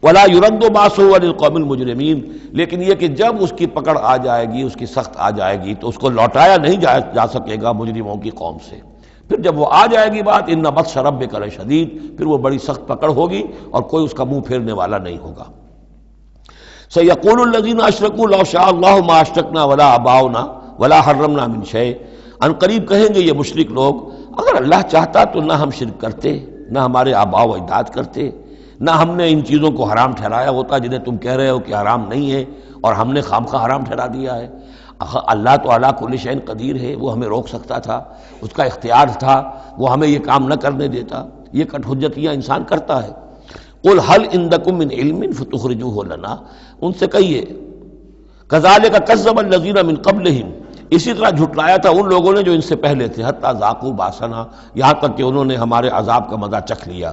وَلَا يُرَدُّ بَأْسُهُ عَنِ الْقَوْمِ الْمُجْرِمِينَ، لیکن یہ کہ جب اس کی پکڑ آ جائے گی، اس کی سخت آ جائے گی، تو اس کو لوٹایا نہیں جا سکے گا مجرموں کی قوم سے۔ پھر جب وہ آ جائے گی بات، إِنَّ بَطْشَ رَبِّكَ لَشَدِيدٌ، پھر وہ بڑی سخت پکڑ ہوگی اور کوئی اس کا منہ پھیرنے والا نہیں ہوگا۔ سَيَقُولُ الَّذِينَ أَشْرَكُوا لَوْ شَاءَ اللَّهُ مَا أَشْرَكْنَا وَلَا آبَاؤُنَا وَلَا حَرَّمْنَا مِنْ شَيْءٍ، ان قریب کہیں گے یہ مشرک لوگ، اگر اللہ چاہتا تو نہ ہم شرک کرتے، نہ ہمارے آباء و اجداد کرتے، نہ ہم نے ان چیزوں کو حرام ٹھہرایا ہوتا جنہیں تم کہہ رہے ہو کہ حرام نہیں ہے اور ہم نے خامخواہ حرام ٹھہرا دیا ہے۔ اللہ تو علی کل شیء قدیر ہے، وہ ہمیں روک سکتا تھا، اس کا اختیار تھا، وہ ہمیں یہ کام نہ کرنے دیتا۔ یہ کٹ حجتیاں انسان کرتا ہے۔ قل هل عندکم من علم فتخرجوه لنا، ان سے کہیے کذالک کذب الذین من قبلہم، اسی طرح جھٹلایا تھا ان لوگوں نے جو ان سے پہلے تھے، حتی ذاقوا باسنا، یہاں تک کہ انہوں نے ہمارے عذاب کا مزہ چکھ لیا۔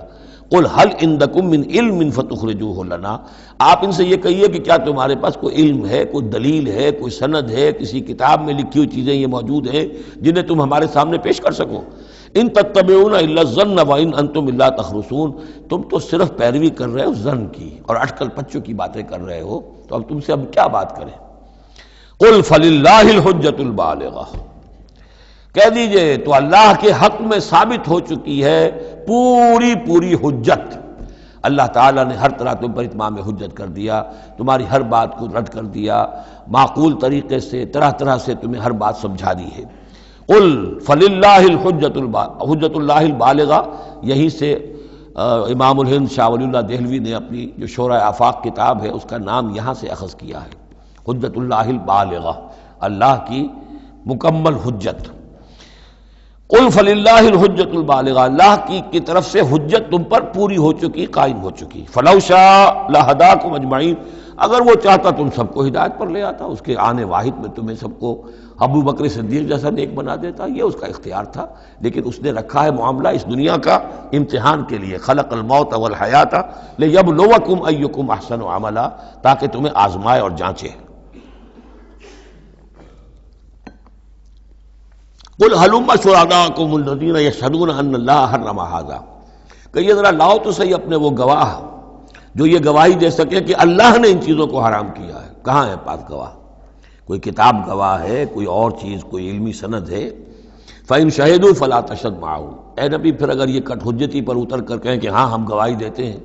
قل هل عندکم من علم فتخرجوه لنا، آپ ان سے یہ کہیے کہ کیا تمہارے پاس کوئی علم ہے، کوئی دلیل ہے، کوئی سند ہے، کسی کتاب میں لکھی ہوئی چیزیں یہ موجود ہیں جنہیں تم ہمارے سامنے پیش کر سکو۔ ان تتبعون الا الظن وان انتم الا تخرصون، تم تو صرف پیروی کر رہے ہو ظن کی اور اٹکل پچوں کی باتیں کر رہے ہو، تو اب تم سے اب کیا بات کریں۔ قل فللہ الحجۃ البالغہ، کہہ دیجئے تو اللہ کے حق میں ثابت ہو چکی ہے پوری حجت۔ اللہ تعالیٰ نے ہر طرح تم پر اتمام حجت کر دیا، تمہاری ہر بات کو رد کر دیا، معقول طریقے سے طرح سے تمہیں ہر بات سمجھا دی ہے۔ قل فللہ حجت اللہ البالغہ، یہیں سے امام الہند شاہ ولی اللہ دہلوی نے اپنی جو شورۂ آفاق کتاب ہے اس کا نام یہاں سے اخذ کیا ہے، حجت اللہ البالغہ، اللہ کی مکمل حجت۔ قل فللہ الحجت البالغہ، اللہ کی طرف سے حجت تم پر پوری ہو چکی، قائم ہو چکی۔ فلو شاء لہداکم اجمعین، اگر وہ چاہتا تم سب کو ہدایت پر لے آتا، اس کے آنے واحد میں تمہیں سب کو ابو بکر صدیق جیسا نیک بنا دیتا، یہ اس کا اختیار تھا، لیکن اس نے رکھا ہے معاملہ اس دنیا کا امتحان کے لیے۔ خلق الموت والحیات لیبلوکم ایکم احسن عملا، تاکہ تمہیں آزمائے اور جانچے۔ قل ہلم شرکاءکم الذین یشہدون ان اللہ حرم ھذا، کہیے ذرا لاؤ تو صحیح اپنے وہ گواہ جو یہ گواہی دے سکے کہ اللہ نے ان چیزوں کو حرام کیا ہے۔ کہاں ہے پاس گواہ؟ کوئی کتاب گواہ ہے، کوئی اور چیز، کوئی علمی سند ہے؟ فَإِن شَهِدُوا فَلَا تَشْهَدْ مَعَهُمْ، اے نبی پھر اگر یہ کٹ حجتی پر اتر کر کہیں کہ ہاں ہم گواہی دیتے ہیں،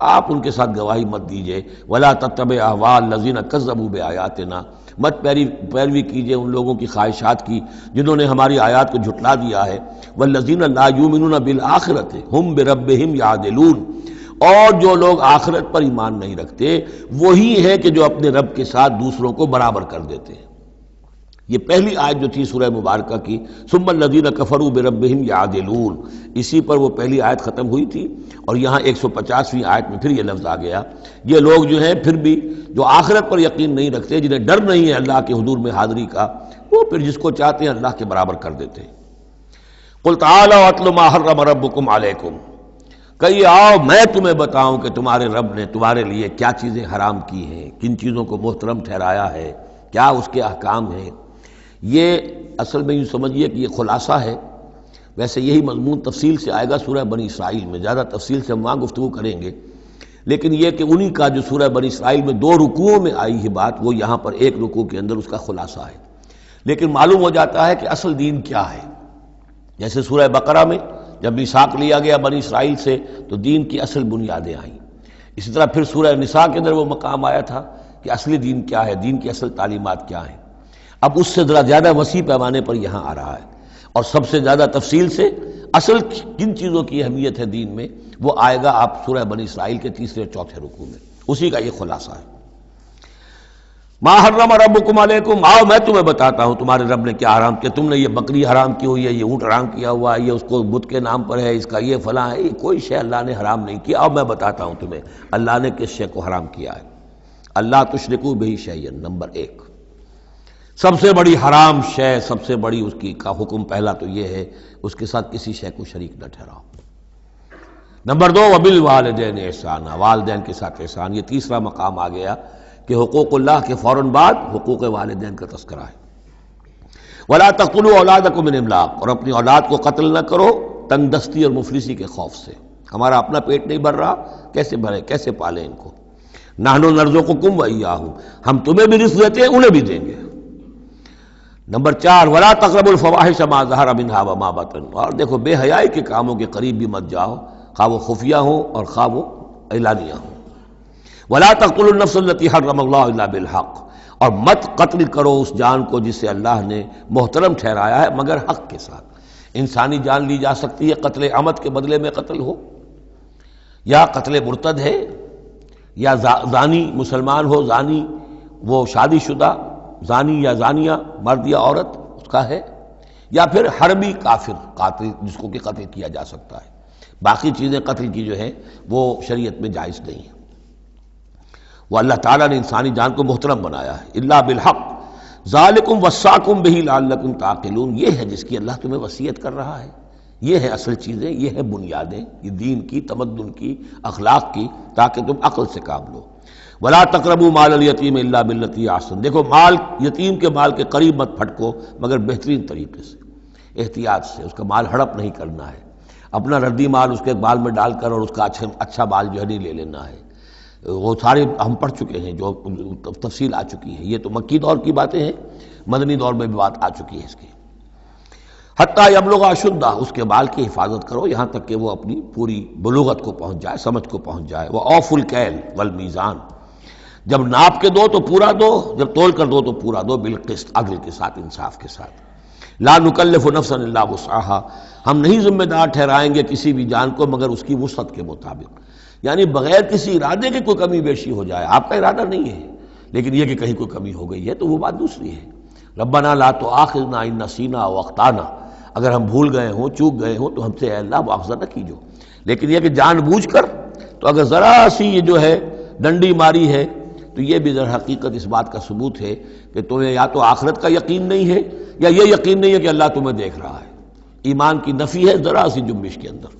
آپ ان کے ساتھ گواہی مت دیجئے۔ وَلَا تَتَّبِعْ أَهْوَاءَ الَّذِينَ كَذَّبُوا بِآيَاتِنَا، مت پیروی کیجئے ان لوگوں کی خواہشات کی جنہوں نے ہماری آیات کو جھٹلا دیا ہے۔ وَالَّذِينَ لَا يُؤْمِنُونَ بِالْآخِرَةِ هُمْ بِرَبِّهِمْ يَعْدِلُونَ، اور جو لوگ آخرت پر ایمان نہیں رکھتے وہی ہے کہ جو اپنے رب کے ساتھ دوسروں کو برابر کر دیتے ہیں۔ یہ پہلی آیت جو تھی سورہ مبارکہ کی ثم الذین کفروا بربہم یعدلون، اسی پر وہ پہلی آیت ختم ہوئی تھی، اور یہاں 150ویں آیت میں پھر یہ لفظ آ گیا۔ یہ لوگ جو ہیں پھر بھی جو آخرت پر یقین نہیں رکھتے، جنہیں ڈر نہیں ہے اللہ کے حضور میں حاضری کا، وہ پھر جس کو چاہتے ہیں اللہ کے برابر کر دیتے ہیں۔ قل تعالوا اتل ما حرم ربکم علیکم، کہیے آؤ میں تمہیں بتاؤں کہ تمہارے رب نے تمہارے لیے کیا چیزیں حرام کی ہیں، کن چیزوں کو محترم ٹھہرایا ہے، کیا اس کے احکام ہیں۔ یہ اصل میں یوں سمجھیے کہ یہ خلاصہ ہے، ویسے یہی مضمون تفصیل سے آئے گا سورہ بنی اسرائیل میں، زیادہ تفصیل سے ہم وہاں گفتگو کریں گے، لیکن یہ کہ انہی کا جو سورہ بنی اسرائیل میں 2 رکوعوں میں آئی ہے بات، وہ یہاں پر 1 رکوع کے اندر اس کا خلاصہ ہے۔ لیکن معلوم ہو جاتا ہے کہ اصل دین کیا ہے۔ جیسے سورہ بقرہ میں جب میثاق لیا گیا بنی اسرائیل سے تو دین کی اصل بنیادیں آئیں، اسی طرح پھر سورہ نساء کے اندر وہ مقام آیا تھا کہ اصلی دین کیا ہے، دین کی اصل تعلیمات کیا ہیں۔ اب اس سے ذرا زیادہ وسیع پیمانے پر یہاں آ رہا ہے، اور سب سے زیادہ تفصیل سے اصل کن چیزوں کی اہمیت ہے دین میں وہ آئے گا آپ سورہ بنی اسرائیل کے 3 اور 4 رکوع میں، اسی کا یہ خلاصہ ہے۔ ما حرم ربکم علیکم، آؤ میں تمہیں بتاتا ہوں تمہارے رب نے کیا حرام کیا، تم نے یہ بکری حرام کی ہوئی ہے، یہ اونٹ حرام کیا ہوا ہے، یہ اس کو بت کے نام پر ہے، اس کا یہ فلاں ہے، یہ کوئی شے اللہ نے حرام نہیں کیا۔ آؤ میں بتاتا ہوں تمہیں اللہ نے کس شے کو حرام کیا ہے۔ اللہ تشرکوا بہ شیئا، نمبر 1 سب سے بڑی حرام شے، سب سے بڑی اس کی کا حکم پہلا تو یہ ہے اس کے ساتھ کسی شے کو شریک نہ ٹھہراؤ۔ نمبر 2 وبالوالدین احسانا، والدین کے ساتھ احسان، یہ تیسرا مقام آ گیا کہ حقوق اللہ کے فوراً بعد حقوق والدین کا تذکرہ ہے۔ ولا تقتلوا اولادکم من املاق، اور اپنی اولاد کو قتل نہ کرو تنگ دستی اور مفلسی کے خوف سے۔ ہمارا اپنا پیٹ نہیں بھر رہا، کیسے بھرے، کیسے پالیں ان کو۔ نحن نرزقکم وایاہم، ہم تمہیں بھی رزق دیتے ہیں انہیں بھی دیں گے۔ نمبر 4 ولا تقربوا الفواحش ما ظہر منها وما بطن، اور دیکھو بے حیائی کے کاموں کے قریب بھی مت جاؤ، خواہ وہ خفیہ ہوں اور خواہ وہ اعلانیہ ہوں۔ ولا تقتلوا النفس التي حرم اللہ الا بالحق، اور مت قتل کرو اس جان کو جسے اللہ نے محترم ٹھہرایا ہے مگر حق کے ساتھ۔ انسانی جان لی جا سکتی ہے قتل عمد کے بدلے میں قتل ہو، یا قتل مرتد ہے، یا زانی مسلمان ہو، زانی وہ شادی شدہ زانی یا زانیہ مرد یا عورت اس کا ہے، یا پھر حربی کافر قاتل جس کو کہ قتل کیا جا سکتا ہے۔ باقی چیزیں قتل کی جو ہیں وہ شریعت میں جائز نہیں ہیں۔ وہ اللہ تعالیٰ نے انسانی جان کو محترم بنایا ہے۔ الا بالحق ذالکم وصاکم بہ لعلکم تعقلون، یہ ہے جس کی اللہ تمہیں وصیت کر رہا ہے، یہ ہے اصل چیزیں، یہ ہے بنیادیں، یہ دین کی، تمدن کی، اخلاق کی، تاکہ تم عقل سے کام لو۔ ولا تقربوا مال الیتیم الا بالتی احسن، دیکھو مال یتیم کے مال کے قریب مت پھٹکو مگر بہترین طریقے سے، احتیاط سے، اس کا مال ہڑپ نہیں کرنا ہے، اپنا ردی مال اس کے بال میں ڈال کر اور اس کا اچھا مال جو ہے نہیں لے لینا ہے۔ وہ سارے ہم پڑھ چکے ہیں، جو تفصیل آ چکی ہے، یہ تو مکی دور کی باتیں ہیں، مدنی دور میں بھی بات آ چکی ہے اس کی۔ حتیٰ یبلغ اشدہ، اس کے بال کی حفاظت کرو یہاں تک کہ وہ اپنی پوری بلوغت کو پہنچ جائے، سمجھ کو پہنچ جائے۔ وہ اوفوا الکیل والمیزان، جب ناپ کے دو تو پورا دو، جب تول کر دو تو پورا دو، بالقسط، عدل کے ساتھ، انصاف کے ساتھ۔ لا نکلف نفسا الا وسعها، ہم نہیں ذمہ دار ٹھہرائیں گے کسی بھی جان کو مگر اس کی وسعت کے مطابق، یعنی بغیر کسی ارادے کے کوئی کمی بیشی ہو جائے، آپ کا ارادہ نہیں ہے لیکن یہ کہ کہیں کوئی کمی ہو گئی ہے تو وہ بات دوسری ہے۔ ربنا لا تؤاخذنا ان نسینا او اخطانا، اگر ہم بھول گئے ہوں، چوک گئے ہوں تو ہم سے اے اللہ مؤاخذہ نہ کیجو، لیکن یہ کہ جان بوجھ کر، تو اگر ذرا سی یہ جو ہے ڈنڈی ماری ہے تو یہ بھی در حقیقت اس بات کا ثبوت ہے کہ تمہیں یا تو آخرت کا یقین نہیں ہے یا یہ یقین نہیں ہے کہ اللہ تمہیں دیکھ رہا ہے۔ ایمان کی نفی ہے ذرا سی جنبش کے اندر۔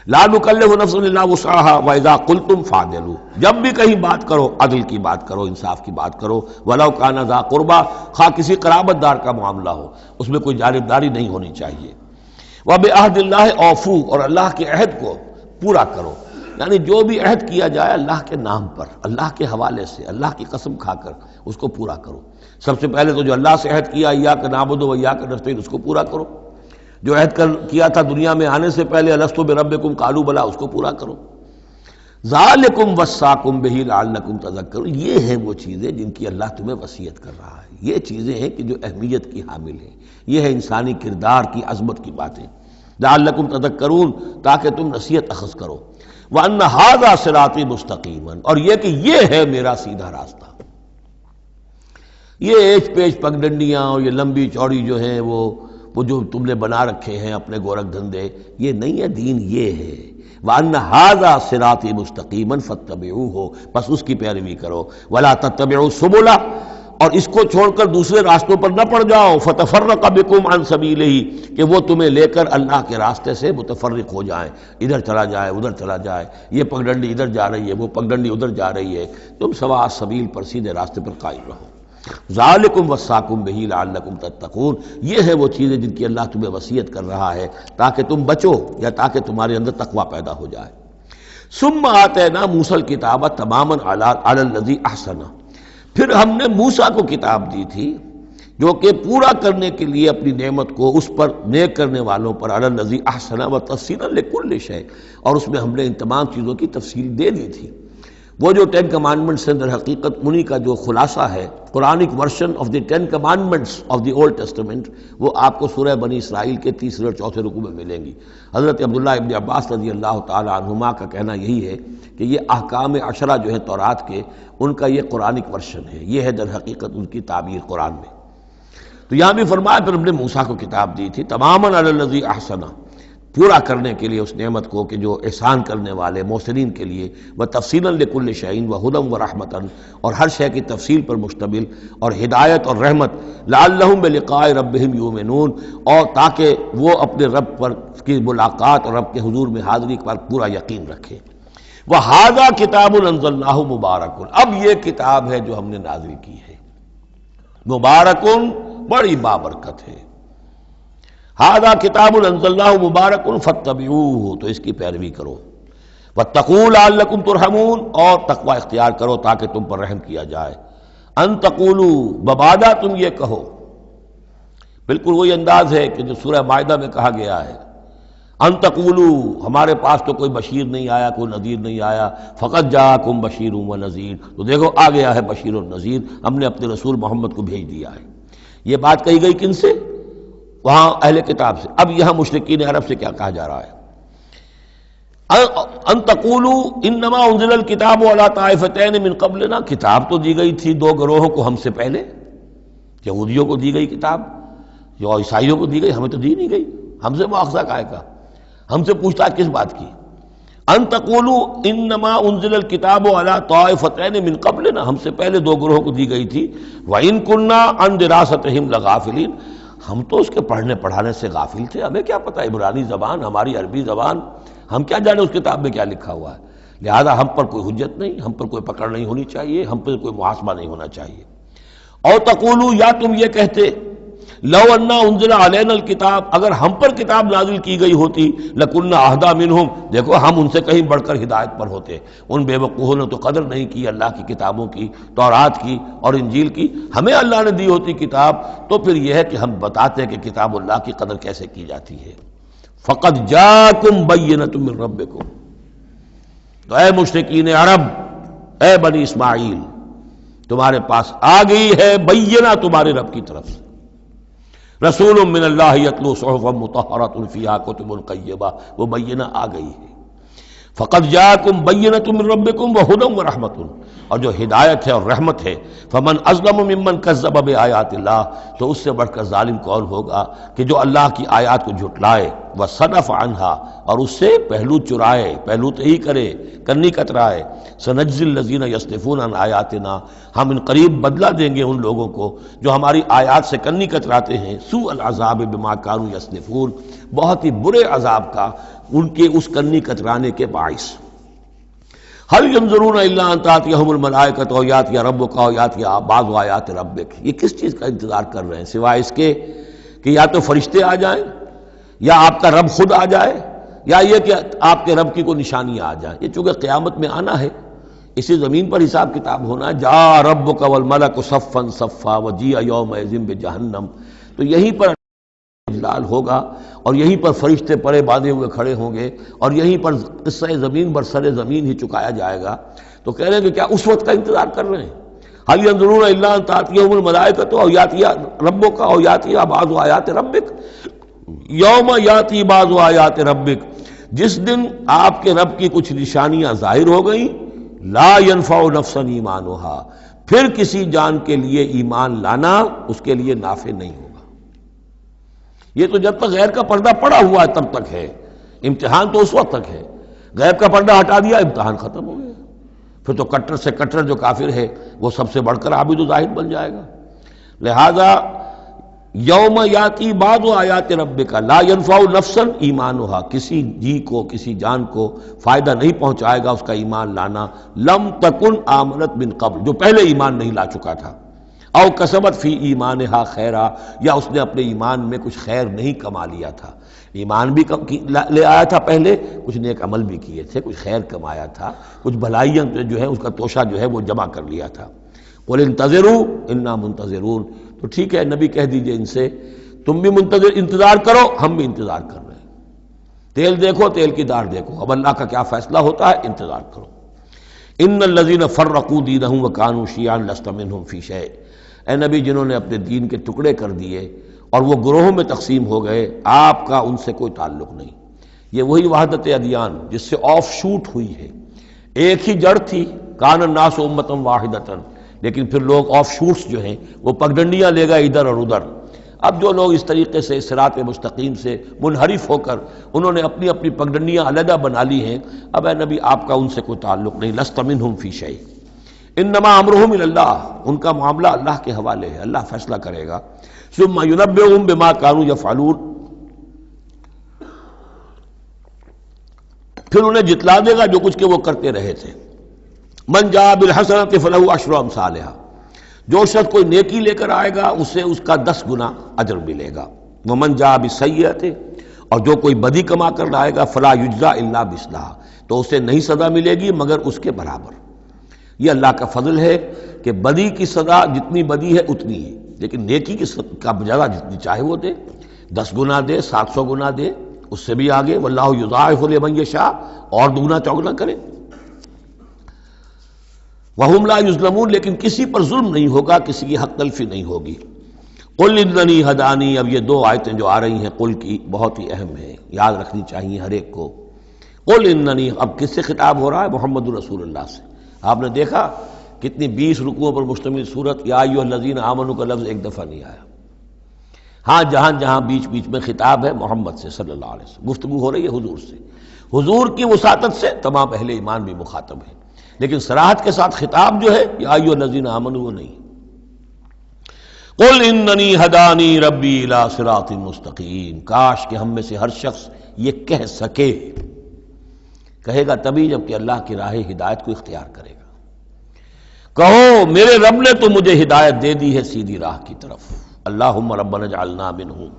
لا نکلف نفسا الا وسعها واذا قلتم فاعدلوا، جب بھی کہیں بات کرو عدل کی بات کرو، انصاف کی بات کرو، ولو کان ذا قربا، خواہ کسی قرابت دار کا معاملہ ہو، اس میں کوئی جانبداری نہیں ہونی چاہیے۔ وبعہد اللہ اوفوا، اور اللہ کے عہد کو پورا کرو، یعنی جو بھی عہد کیا جائے اللہ کے نام پر، اللہ کے حوالے سے، اللہ کی قسم کھا کر اس کو پورا کرو۔ سب سے پہلے تو جو اللہ سے عہد کیا ایاک نعبد و ایاک نستعین، اس کو پورا کرو۔ جو عہد کیا تھا دنیا میں آنے سے پہلے الست بربکم قالوا بلی، اس کو پورا کرو۔ ذالکم وصاکم بہ لعلکم تذکرون، یہ ہیں وہ چیزیں جن کی اللہ تمہیں وصیت کر رہا ہے، یہ چیزیں ہیں کہ جو اہمیت کی حامل ہیں، یہ ہے انسانی کردار کی عظمت کی باتیں۔ لعلکم تذکرون، تاکہ تم نصیحت اخذ کرو۔ وَأَنَّ هَذَا صِرَاطِي مُسْتَقِيمًا، اور یہ کہ یہ ہے میرا سیدھا راستہ۔ یہ ایج پیج پگڈنڈیاں اور یہ لمبی چوڑی جو ہیں وہ جو تم نے بنا رکھے ہیں اپنے گورکھ دھندے، یہ نہیں ہے دین، یہ ہے وَأَنَّ هَذَا صِرَاطِي مُسْتَقِيمًا فَاتَّبِعُوهُ، بس اس کی پیروی کرو۔ وَلَا تَتَّبِعُوا السُّبُلَ، اور اس کو چھوڑ کر دوسرے راستوں پر نہ پڑ جاؤ، فَتَفَرَّقَ بِكُمْ عَنْ سَبِيلِهِ، کہ وہ تمہیں لے کر اللہ کے راستے سے متفرق ہو جائیں، ادھر چلا جائے ادھر چلا جائے، یہ پگڈنڈی ادھر جا رہی ہے وہ پگڈنڈی ادھر جا رہی ہے، تم سواء السبیل پر سیدھے راستے پر قائم رہو۔ ذالکم وصاکم بہ لعلکم تتقون، یہ ہے وہ چیزیں جن کی اللہ تمہیں وصیت کر رہا ہے تاکہ تم بچو یا تاکہ تمہارے اندر تقوی پیدا ہو جائے۔ ثم آتینا موسیٰ الکتاب تماما علی الذی احسن، پھر ہم نے موسیٰ کو کتاب دی تھی جو کہ پورا کرنے کے لیے اپنی نعمت کو اس پر نیک کرنے والوں پر، علی الذی احسن وتفصیلا لکل شیء، اور اس میں ہم نے ان تمام چیزوں کی تفصیل دے دی تھی۔ وہ جو 10 کمانڈمنٹس ہیں در حقیقت انہی کا جو خلاصہ ہے، Quranic version of the 10 commandments of the old testament, وہ آپ کو سورہ بنی اسرائیل کے 3 اور 4 رکوع میں ملیں گی۔ حضرت عبداللہ ابن عباس رضی اللہ تعالی عنہما کا کہنا یہی ہے کہ یہ احکام عشرہ جو ہے تورات کے، ان کا یہ قرآنک ورژن ہے، یہ ہے در حقیقت ان کی تعبیر قرآن میں۔ تو یہاں بھی فرمایا پھر ہم نے موسیٰ کو کتاب دی تھی تماما علی الذی احسن، پورا کرنے کے لیے اس نعمت کو کہ جو احسان کرنے والے محسنین کے لیے، وتفصیلا لکل شیء وہدی ورحمۃ، اور ہر شے کی تفصیل پر مشتمل اور ہدایت اور رحمت، لعلہم بلقاء ربہم یؤمنون، اور تاکہ وہ اپنے رب پر کی ملاقات اور رب کے حضور میں حاضری پر پورا یقین رکھیں۔ وہذا کتاب انزلناہ مبارک، اب یہ کتاب ہے جو ہم نے نازل کی ہے، مبارکن، بڑی بابرکت ہے۔ ھذا کتاب انزلناہ مبارک فاتبعوہ، تو اس کی پیروی کرو۔ واتقوا لعلکم ترحمون، اور تقوی اختیار کرو تاکہ تم پر رحم کیا جائے۔ ان تقولوا، ببادا تم یہ کہو، بالکل وہی انداز ہے کہ جو سورہ مائدہ میں کہا گیا ہے، ان تقولوا، ہمارے پاس تو کوئی بشیر نہیں آیا، کوئی نذیر نہیں آیا، فقط جاءکم بشیر و نذیر، تو دیکھو آ گیا ہے بشیر و نذیر، ہم نے اپنے رسول محمد کو بھیج دیا ہے۔ یہ بات کہی گئی کن سے؟ وہاں اہل کتاب سے۔ اب یہاں مشرکین عرب سے کیا کہا جا رہا ہے؟ ان تقولوا انما انزل الکتاب علی طائفتین من قبلنا، کتاب تو دی گئی تھی 2 گروہوں کو ہم سے پہلے، یہودیوں کو دی گئی کتاب، جو عیسائیوں کو دی گئی، ہمیں تو دی نہیں گئی، ہم سے مواخذہ کائے کا، ہم سے پوچھتا کس بات کی؟ ان تقولوا انما انزل الکتاب علی طائفتین من قبلنا، ہم سے پہلے 2 گروہوں کو دی گئی تھی، وَإِن كُنَّا عَن دِرَاسَتِهِمْ لَغَافِلِينَ، ہم تو اس کے پڑھنے پڑھانے سے غافل تھے، ہمیں کیا پتہ عبرانی زبان، ہماری عربی زبان، ہم کیا جانے اس کتاب میں کیا لکھا ہوا ہے، لہذا ہم پر کوئی حجت نہیں، ہم پر کوئی پکڑ نہیں ہونی چاہیے، ہم پر کوئی محاسبہ نہیں ہونا چاہیے۔ اور تقولوا، یا تم یہ کہتے، لو انا انزل علینا الکتاب، اگر ہم پر کتاب نازل کی گئی ہوتی، لکنا اہدی منہم، دیکھو ہم ان سے کہیں بڑھ کر ہدایت پر ہوتے۔ ان بے وقوفوں نے تو قدر نہیں کی اللہ کی کتابوں کی، تورات کی اور انجیل کی، ہمیں اللہ نے دی ہوتی کتاب تو پھر یہ ہے کہ ہم بتاتے کہ کتاب اللہ کی قدر کیسے کی جاتی ہے۔ فقد جاءکم بینۃ من ربکم، تو اے مشرکین عرب، اے بنی اسماعیل، تمہارے پاس آ گئی ہے بینہ تمہارے رب کی طرف سے، رسول من اللہ یتلو صحفا مطہرۃ فیہا کتب قیمہ، وہ بینہ آ گئی ہے۔ فقد جاءکم بینۃ من ربکم وہدی ورحمۃ، اور جو ہدایت ہے اور رحمت ہے، فمن اظلم ممن کذب بآیات اللہ، تو اس سے بڑھ کر ظالم کون ہوگا کہ جو اللہ کی آیات کو جھٹلائے، وصدف عنہا، اور اس سے پہلو چرائے، پہلو تہی کرے، کنی کترائے۔ سنجزی الذین یصدفون عن آیاتنا، ہم ان قریب بدلہ دیں گے ان لوگوں کو جو ہماری آیات سے کنی کتراتے ہیں، سوء العذاب بما کانوا یصدفون، بہت ہی برے عذاب کا ان کے اس کنی کترانے کے باعث۔ هل ينظرون الا ان تاتيهم الملائکۃ او یاتی ربک او یاتی بعض آیات ربک، یہ کس چیز کا انتظار کر رہے ہیں سوائے اس کے کہ یا تو فرشتے آ جائیں، یا آپ کا رب خود آ جائے، یا یہ کہ آپ کے رب کی کوئی نشانی آ جائے۔ یہ چونکہ قیامت میں آنا ہے، اسی زمین پر حساب کتاب ہونا ہے، جاء ربک والملک صفا صفا وجیء یومئذ بجہنم، تو یہیں پر اجلال ہوگا اور یہیں پر فرشتے پرے باندھے ہوئے کھڑے ہوں گے، اور یہیں پر قصہ زمین بر سر زمین ہی چکایا جائے گا۔ تو کہہ رہے ہیں کہ کیا اس وقت کا انتظار کر رہے ہیں؟ هل ينظرون الا ان تاتيهم الملائکۃ او یاتی ربک او یاتی بعض آیات ربک، یوم یاتی بعض آیات ربک، جس دن آپ کے رب کی کچھ نشانیاں ظاہر ہو گئیں، لا ينفع نفسا ایمانها، پھر کسی جان کے لیے ایمان لانا اس کے لیے نافع نہیں ہوگا۔ یہ تو جب تک غیر کا پردہ پڑا ہوا ہے تب تک ہے، امتحان تو اس وقت تک ہے، غیب کا پردہ ہٹا دیا امتحان ختم ہو گیا، پھر تو کٹر سے کٹر جو کافر ہے وہ سب سے بڑھ کر عابد و زاہد بن جائے گا۔ لہذا یوم یاتی بعض آیات ربک لا ينفع نفسا ایمانها، کسی جی کو کسی جان کو فائدہ نہیں پہنچائے گا اس کا ایمان لانا، لم تکن آمنت من قبل، جو پہلے ایمان نہیں لا چکا تھا، او کسبت فی ایمانها خیرا، یا اس نے اپنے ایمان میں کچھ خیر نہیں کما لیا تھا، ایمان بھی لے آیا تھا پہلے، کچھ نیک عمل بھی کیے تھے، کچھ خیر کمایا تھا، کچھ بھلائیاں جو ہے اس کا توشہ جو ہے وہ جمع کر لیا تھا۔ قل انتظروا انا منتظرون، تو ٹھیک ہے نبی کہہ دیجئے ان سے تم بھی انتظار کرو، ہم بھی انتظار کر رہے ہیں، تیل دیکھو تیل کی دار دیکھو، اب اللہ کا کیا فیصلہ ہوتا ہے انتظار کرو۔ ان الذین فرقوا دینہم وکانوا شیعا لست منہم فی شیء، اے نبی جنہوں نے اپنے دین کے ٹکڑے کر دیے اور وہ گروہوں میں تقسیم ہو گئے، آپ کا ان سے کوئی تعلق نہیں۔ یہ وہی وحدت ادیان جس سے آف شوٹ ہوئی ہے، ایک ہی جڑ تھی، کان الناس امۃ واحدۃ، لیکن پھر لوگ آف شوٹس جو ہیں وہ پگڈنڈیاں لے گئے ادھر اور ادھر۔ اب جو لوگ اس طریقے سے صراط مستقیم سے منحرف ہو کر انہوں نے اپنی اپنی پگڈنڈیاں علیحدہ بنا لی ہیں، اب اے نبی آپ کا ان سے کوئی تعلق نہیں، لست منہم فی شیء انما امرہم الی اللہ، ان کا معاملہ اللہ کے حوالے ہے، اللہ فیصلہ کرے گا۔ ثم ینبئہم بما کانوا یفعلون، پھر انہیں جتلا دے گا جو کچھ کہ وہ کرتے رہے تھے۔ من جاء بالحسنۃ فلہ عشر امثالھا، جو شخص کوئی نیکی لے کر آئے گا اسے اس کا 10 گنا اجر ملے گا۔ ومن جاء بالسیئۃ، اور جو کوئی بدی کما کر لائے گا فلا یجزا الا مثلھا، تو اسے نہیں سزا ملے گی مگر اس کے برابر۔ یہ اللہ کا فضل ہے کہ بدی کی سزا جتنی بدی ہے اتنی ہے، لیکن نیکی کی کا جزا جتنی چاہے وہ دے، 10 گنا دے، 700 گنا دے، اس سے بھی آگے، واللہ یضاعف لمن یشاء، اور دگنا چوگنا کرے۔ وہم لا یظلمون، لیکن کسی پر ظلم نہیں ہوگا، کسی کی حق تلفی نہیں ہوگی۔ قل اننی ہدانی، اب یہ 2 آیتیں جو آ رہی ہیں قل کی بہت ہی اہم ہیں، یاد رکھنی چاہیے ہر ایک کو۔ قل اننی، اب کس سے خطاب ہو رہا ہے؟ محمد رسول اللہ سے۔ آپ نے دیکھا کتنی 20 رکوعوں پر مشتمل سورت یا ایھا الذین آمنوا کا لفظ ایک دفعہ نہیں آیا۔ ہاں جہاں جہاں بیچ بیچ میں خطاب ہے محمد سے صلی اللہ علیہ وسلم، گفتگو ہو رہی ہے حضور سے، حضور کی وساطت سے تمام اہل ایمان بھی مخاطب ہیں، لیکن صراحت کے ساتھ خطاب جو ہے یا ایھا الذین آمنوا وہ نہیں۔ قل اننی ہدانی ربی الی صراط مستقیم، کاش کہ ہم میں سے ہر شخص یہ کہہ سکے، کہے گا تبھی جب کہ اللہ کی راہ ہدایت کو اختیار کرے گا۔ کہو میرے رب نے تو مجھے ہدایت دے دی ہے سیدھی راہ کی طرف، اللہم ربنا اجعلنا منہم۔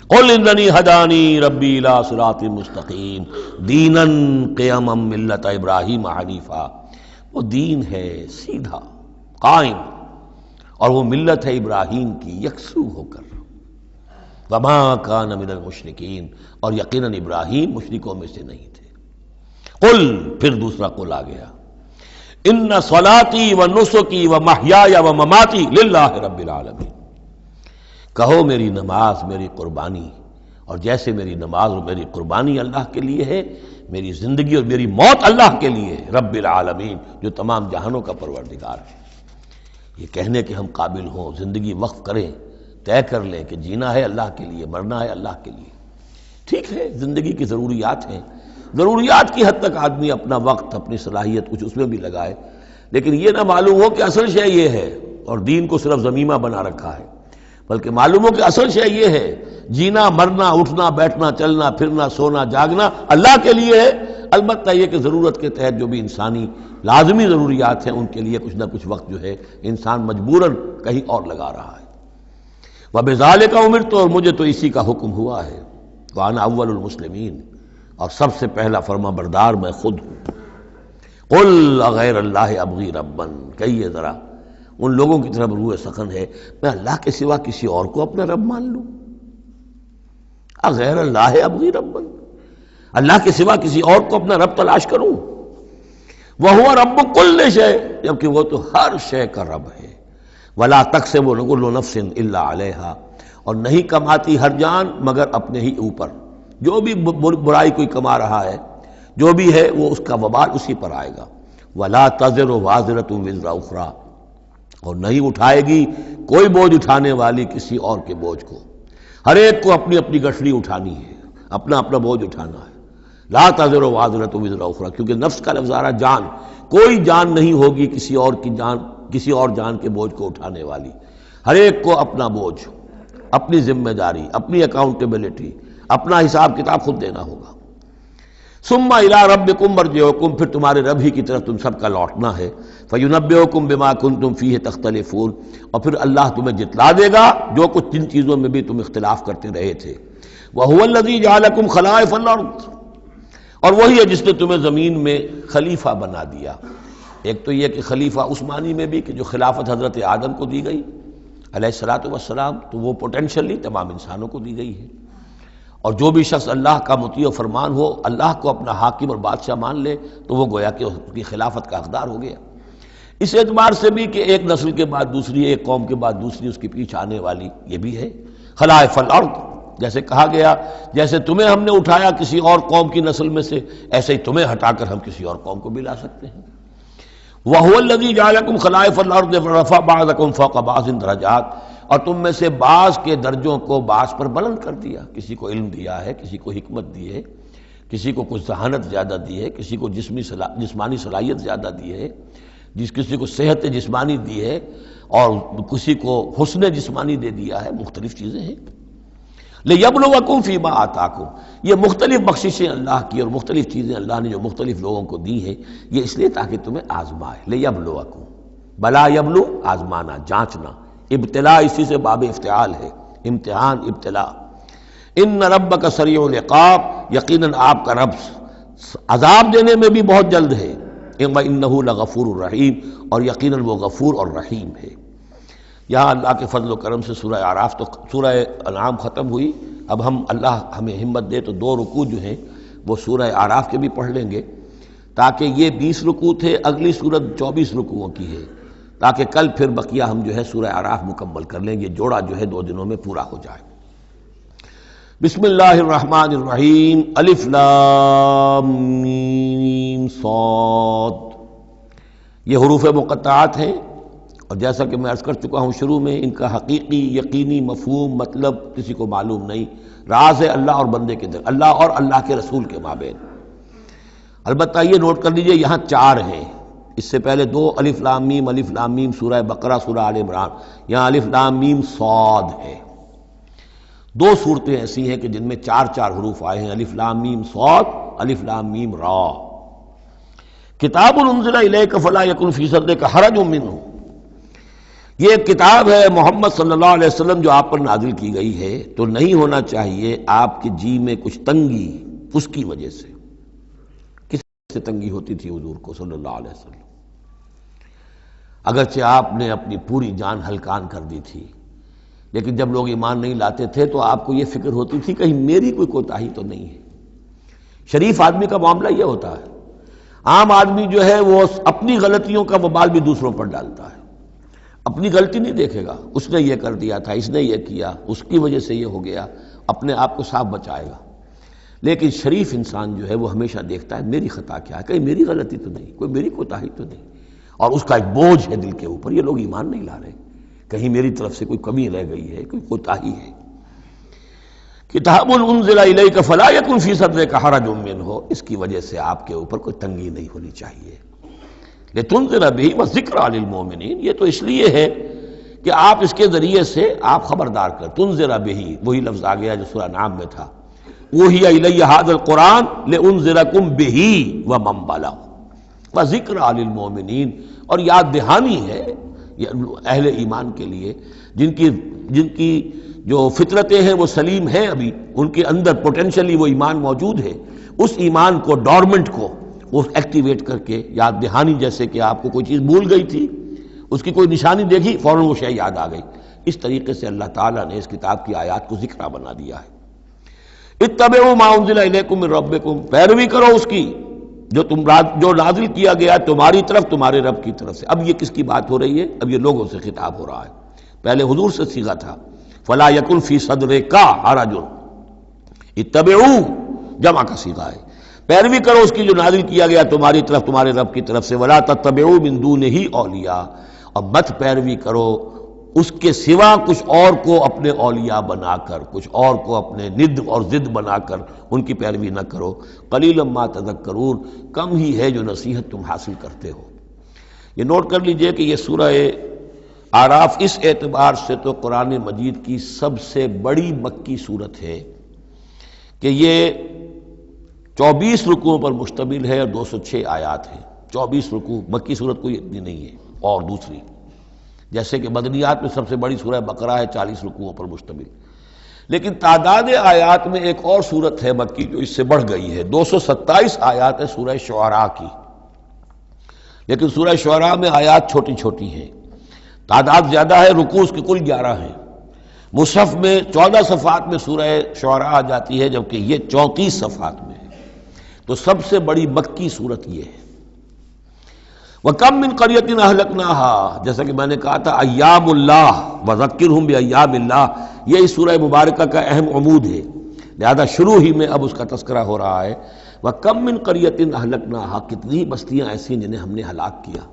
قل اننی ہدانی ربی الی صراط مستقیم دینا قیما ملت ابراہیم حنیفا، وہ دین ہے سیدھا قائم، اور وہ ملت ہے ابراہیم کی یکسو ہو کر، وما کان من المشرکین، اور یقیناً ابراہیم مشرکوں میں سے نہیں تھے۔ قل، پھر دوسرا قل آ گیا، ان صلاتی و نسکی و محیای و مماتی للہ رب العالمین، کہو میری نماز میری قربانی، اور جیسے میری نماز اور میری قربانی اللہ کے لیے ہے، میری زندگی اور میری موت اللہ کے لیے ہے، رب العالمین جو تمام جہانوں کا پروردگار ہے۔ یہ کہنے کے ہم قابل ہوں، زندگی وقف کریں، طے کر لیں کہ جینا ہے اللہ کے لیے، مرنا ہے اللہ کے لیے۔ ٹھیک ہے زندگی کی ضروریات ہیں، ضروریات کی حد تک آدمی اپنا وقت اپنی صلاحیت کچھ اس میں بھی لگائے، لیکن یہ نہ معلوم ہو کہ اصل شے یہ ہے اور دین کو صرف ضمیمہ بنا رکھا ہے، بلکہ معلوم ہو کہ اصل شے یہ ہے، جینا مرنا اٹھنا بیٹھنا چلنا پھرنا سونا جاگنا اللہ کے لیے ہے، البتہ یہ کہ ضرورت کے تحت جو بھی انسانی لازمی ضروریات ہیں ان کے لیے کچھ نہ کچھ وقت جو ہے انسان مجبوراً کہیں اور لگا رہا ہے۔ وَبِذَالِكَ أُمِرْتُ، اور مجھے تو اسی کا حکم ہوا ہے، وَأَنَا أَوَّلُ الْمُسْلِمِينَ، اور سب سے پہلا فرما بردار میں خود ہوں۔ قُلْ أَغَيْرَ اللَّهِ أَبْغِي رَبًّا، کہیے ذرا ان لوگوں کی طرف روح سخن ہے، میں اللہ کے سوا کسی اور کو اپنا رب مان لوں؟ اغیر اللہ ابغی ربًا، اللہ کے سوا کسی اور کو اپنا رب تلاش کروں؟ وَهُوَ رَبُّ كُلِّ شَيْءٍ، جبکہ وہ تو ہر شے کا رب ہے۔ وَلَا تَكْسِبُ كُلُّ نَفْسٍ إِلَّا عَلَيْهَا، اور نہیں کماتی ہر جان مگر اپنے ہی اوپر، جو بھی برائی کوئی کما رہا ہے، جو بھی ہے وہ اس کا وبال اسی پر آئے گا۔ وَلَا تَزِرُ وَازِرَةٌ وِزْرَ أُخْرَىٰ، اور نہیں اٹھائے گی کوئی بوجھ اٹھانے والی کسی اور کے بوجھ کو۔ ہر ایک کو اپنی اپنی گٹھڑی اٹھانی ہے، اپنا اپنا بوجھ اٹھانا ہے۔ لا تزر وازرۃ وزر اخری، کیونکہ نفس کا لفظ آ رہا جان، کوئی جان نہیں ہوگی کسی اور کی جان، کسی اور جان کے بوجھ کو اٹھانے والی۔ ہر ایک کو اپنا بوجھ، اپنی ذمہ داری، اپنی اکاؤنٹیبلٹی، اپنا حساب کتاب خود دینا ہوگا۔ ثم الی ربکم مرجعکم، پھر تمہارے رب ہی کی طرف تم سب کا لوٹنا ہے۔ فینبئکم بما کنتم فیہ تختلفون، اور پھر اللہ تمہیں جتلا دے گا جو کچھ جن چیزوں میں بھی تم اختلاف کرتے رہے تھے۔ وہو الذی جعلکم خلائف الارض، اور وہی ہے جس نے تمہیں زمین میں خلیفہ بنا دیا۔ ایک تو یہ کہ خلیفہ اس معنی میں بھی کہ جو خلافت حضرت آدم کو دی گئی علیہ الصلوۃ والسلام، تو وہ پوٹینشلی تمام انسانوں کو دی گئی ہے، اور جو بھی شخص اللہ کا مطیع و فرمان ہو، اللہ کو اپنا حاکم اور بادشاہ مان لے، تو وہ گویا کہ اس کی خلافت کا حقدار ہو گیا۔ اس اعتبار سے بھی کہ ایک نسل کے بعد دوسری، ایک قوم کے بعد دوسری اس کے پیچھے آنے والی، یہ بھی ہے خلائف الارض۔ جیسے کہا گیا جیسے تمہیں ہم نے اٹھایا کسی اور قوم کی نسل میں سے، ایسے ہی تمہیں ہٹا کر ہم کسی اور قوم کو بھی لا سکتے ہیں۔ وَهُوَ الَّذِي جَعَلَكُمْ خَلَائِفَ الْأَرْضِ وَرَفَعَ بَعْضَكُمْ فَوْقَ بَعْضٍ دَرَجَاتٍ، اور تم میں سے بعض کے درجوں کو بعض پر بلند کر دیا۔ کسی کو علم دیا ہے، کسی کو حکمت دی ہے، کسی کو کچھ ذہانت زیادہ دی ہے، کسی کو جسمانی صلاحیت زیادہ دی ہے، کسی کو صحت جسمانی دی ہے، اور کسی کو حسن جسمانی دے دیا ہے۔ مختلف چیزیں ہیں۔ لِيَبْلُوَكُمْ فِي مَا آتَاكُمْ، یہ مختلف بخششیں اللہ کی اور مختلف چیزیں اللہ نے جو مختلف لوگوں کو دی ہیں، یہ اس لیے تاکہ تمہیں آزمائے۔ لِيَبْلُوَكُمْ، بلا یبلو آزمانا، جانچنا، ابتلاء اسی سے باب افتعال ہے، امتحان، ابتلاء۔ ان ربک سریع العقاب، یقیناً آپ کا رب عذاب دینے میں بھی بہت جلد ہے۔ وَإِنَّهُ لَغَفُورٌ الرحیم، اور یقیناً وہ غفور اور رحیم ہے۔ یہاں اللہ کے فضل و کرم سے سورہ اعراف تو سورہ انعام ختم ہوئی۔ اب ہم اللہ ہمیں ہمت دے تو 2 رکوع جو ہیں وہ سورہ اعراف کے بھی پڑھ لیں گے، تاکہ یہ 20 رکوع تھے، اگلی سورت 24 رکوعوں کی ہے، تاکہ کل پھر بقیہ ہم جو ہے سورہ اعراف مکمل کر لیں گے، جوڑا جو ہے 2 دنوں میں پورا ہو جائے۔ بسم اللہ الرحمن الرحیم، الف لام میم صاد، یہ حروف مقطعات ہیں، اور جیسا کہ میں عرض کر چکا ہوں شروع میں، ان کا حقیقی یقینی مفہوم مطلب کسی کو معلوم نہیں، راز ہے اللہ اور بندے کے درمیان، اللہ اور اللہ کے رسول کے مابین۔ البتہ یہ نوٹ کر لیجئے یہاں 4 ہیں، اس سے پہلے 2 الف لام میم سورہ بقرہ سورہ آل عمران، یہاں الف لام میم صاد ہے۔ 2 صورتیں ایسی ہیں کہ جن میں 4 حروف آئے ہیں، الف لام میم صاد، الف لام میم را۔ کتاب انزل الیک فلا یکن فی صدرک حرج منہ، یہ ایک کتاب ہے محمد صلی اللہ علیہ وسلم جو آپ پر نازل کی گئی ہے، تو نہیں ہونا چاہیے آپ کے جی میں کچھ تنگی اس کی وجہ سے۔ کس سے تنگی ہوتی تھی حضور کو صلی اللہ علیہ وسلم؟ اگرچہ آپ نے اپنی پوری جان ہلکان کر دی تھی، لیکن جب لوگ ایمان نہیں لاتے تھے تو آپ کو یہ فکر ہوتی تھی کہیں میری کوئی کوتاہی تو نہیں ہے۔ شریف آدمی کا معاملہ یہ ہوتا ہے، عام آدمی جو ہے وہ اپنی غلطیوں کا وبال بھی دوسروں پر ڈالتا ہے، اپنی غلطی نہیں دیکھے گا، اس نے یہ کر دیا تھا، اس نے یہ کیا، اس کی وجہ سے یہ ہو گیا، اپنے آپ کو صاف بچائے گا۔ لیکن شریف انسان جو ہے وہ ہمیشہ دیکھتا ہے میری خطا کیا ہے، کہیں میری غلطی تو نہیں، کوئی میری کوتاہی تو نہیں، اور اس کا ایک بوجھ ہے دل کے اوپر، یہ لوگ ایمان نہیں لا رہے، کہیں میری طرف سے کوئی کمی رہ گئی ہے، کوئی کوتاہی ہے۔ کتاب انزل الیک فلا یکن فی صدرک حرج منہ، اس کی وجہ سے آپ کے اوپر کوئی تنگی نہیں ہونی چاہیے۔ لتنذر بہ وذکریٰ للمؤمنین، یہ تو اس لیے ہے کہ آپ اس کے ذریعے سے آپ خبردار کر، تنذر بہ، وہی لفظ آ گیا جو سورہ نام میں تھا، اوحی الی ھذا القرآن لانذرکم بہ ومن بلغ وذکریٰ للمؤمنین، اور یاد دہانی ہے اہل ایمان کے لیے جن کی جو فطرتیں ہیں وہ سلیم ہیں، ابھی ان کے اندر پوٹینشلی وہ ایمان موجود ہے، اس ایمان کو ڈورمنٹ کو وہ ایکٹیویٹ کر کے یاد دہانی، جیسے کہ آپ کو کوئی چیز بھول گئی تھی، اس کی کوئی نشانی دیکھی فوراً وہ شے یاد آ گئی، اس طریقے سے اللہ تعالیٰ نے اس کتاب کی آیات کو ذکرہ بنا دیا ہے۔ اتبعوا ما انزل الیکم من ربکم، پیروی کرو اس کی جو نازل کیا گیا تمہاری طرف تمہارے رب کی طرف سے۔ اب یہ کس کی بات ہو رہی ہے؟ اب یہ لوگوں سے خطاب ہو رہا ہے، پہلے حضور سے صیغہ تھا، فلا یکن فی صدرک حرج، اتبعو جمع کا صیغہ ہے، پیروی کرو اس کی جو نازل کیا گیا تمہاری طرف تمہارے رب کی طرف سے، ولا تتبعوا من دونہ اولیاء، اور مت پیروی کرو اس کے سوا کچھ اور کو اپنے اولیاء بنا کر، کچھ اور کو اپنے ند اور ضد بنا کر ان کی پیروی نہ کرو، قلیلا ما تذکرون، کم ہی ہے جو نصیحت تم حاصل کرتے ہو۔ یہ نوٹ کر لیجئے کہ یہ سورہ اعراف اس اعتبار سے تو قرآن مجید کی سب سے بڑی مکی صورت ہے کہ یہ 24 رکوعوں پر مشتمل ہے اور 206 آیات ہیں۔ 24 رکوع، مکی صورت کوئی اتنی نہیں ہے، اور دوسری جیسے کہ مدنیات میں سب سے بڑی سورہ بقرہ ہے 40 رکوعوں پر مشتمل، لیکن تعداد آیات میں ایک اور سورت ہے مکی جو اس سے بڑھ گئی ہے، 227 آیات ہے سورہ شعراء کی، لیکن سورہ شعراء میں آیات چھوٹی چھوٹی ہیں، تعداد زیادہ ہے، رکوع اس کے کل 11 ہیں۔ مصحف میں 14 صفحات میں سورہ شعراء آ جاتی ہے جبکہ یہ 34 صفحات میں ہے، تو سب سے بڑی مکی صورت یہ ہے۔ وَكَمْ مِنْ قَرْيَةٍ أَهْلَكْنَاهَا، جیسا کہ میں نے کہا تھا ایام اللہ وذکرہم بایام اللہ، یہ اس سورہ مبارکہ کا اہم عمود ہے، لہذا شروع ہی میں اب اس کا تذکرہ ہو رہا ہے۔ وَكَمْ مِنْ قَرْيَةٍ أَهْلَكْنَاهَا، کتنی بستیاں ایسی جنہیں ہم نے ہلاک کیا،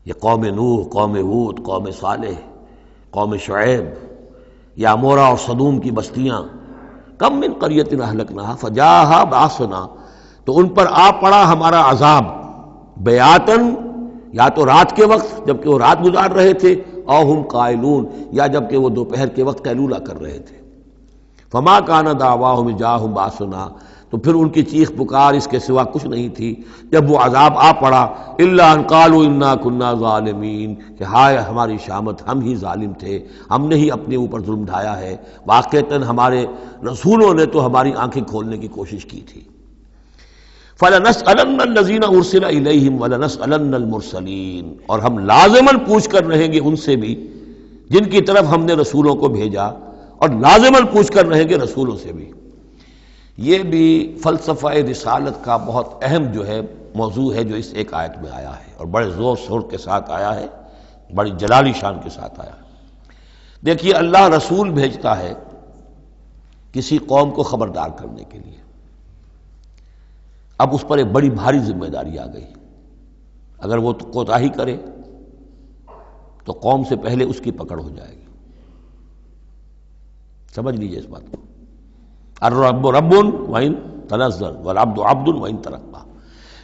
یہ قوم نوح، قوم ہود، قوم صالح، قوم شعیب، یا عمورہ اور صدوم کی بستیاں، کم من قریۃ اہلکناہا فجاءھا بأسنا، تو ان پر آ پڑا ہمارا عذاب، بیاتن، یا تو رات کے وقت جبکہ وہ رات گزار رہے تھے، او ہم قائلون، یا جبکہ وہ دوپہر کے وقت قیلولہ کر رہے تھے۔ فما کان دعواہم جاءھم بأسنا، تو پھر ان کی چیخ پکار اس کے سوا کچھ نہیں تھی جب وہ عذاب آ پڑا، الا ان قالوا انا کنا ظالمین، کہ ہائے ہماری شامت، ہم ہی ظالم تھے، ہم نے ہی اپنے اوپر ظلم ڈھایا ہے، واقعتاً ہمارے رسولوں نے تو ہماری آنکھیں کھولنے کی کوشش کی تھی۔ فَلَنَسْأَلَنَّ الَّذِينَ أُرْسِلَ إِلَيْهِمْ وَلَنَسْأَلَنَّ الْمُرْسَلِينَ، اور ہم لازماً پوچھ کر رہیں گے ان سے بھی جن کی طرف ہم نے رسولوں کو بھیجا، اور لازماً پوچھ کر رہیں گے رسولوں سے بھی۔ یہ بھی فلسفہ رسالت کا بہت اہم جو ہے موضوع ہے جو اس ایک آیت میں آیا ہے، اور بڑے زور شور کے ساتھ آیا ہے، بڑی جلالی شان کے ساتھ آیا ہے۔ دیکھیے اللہ رسول بھیجتا ہے کسی قوم کو خبردار کرنے کے لیے، اب اس پر ایک بڑی بھاری ذمہ داری آ گئی، اگر وہ کوتاہی کرے تو قوم سے پہلے اس کی پکڑ ہو جائے گی۔ سمجھ لیجیے اس بات کو، الرب رب وَإِن تنزل والعبد عبد وَإِن ترقى،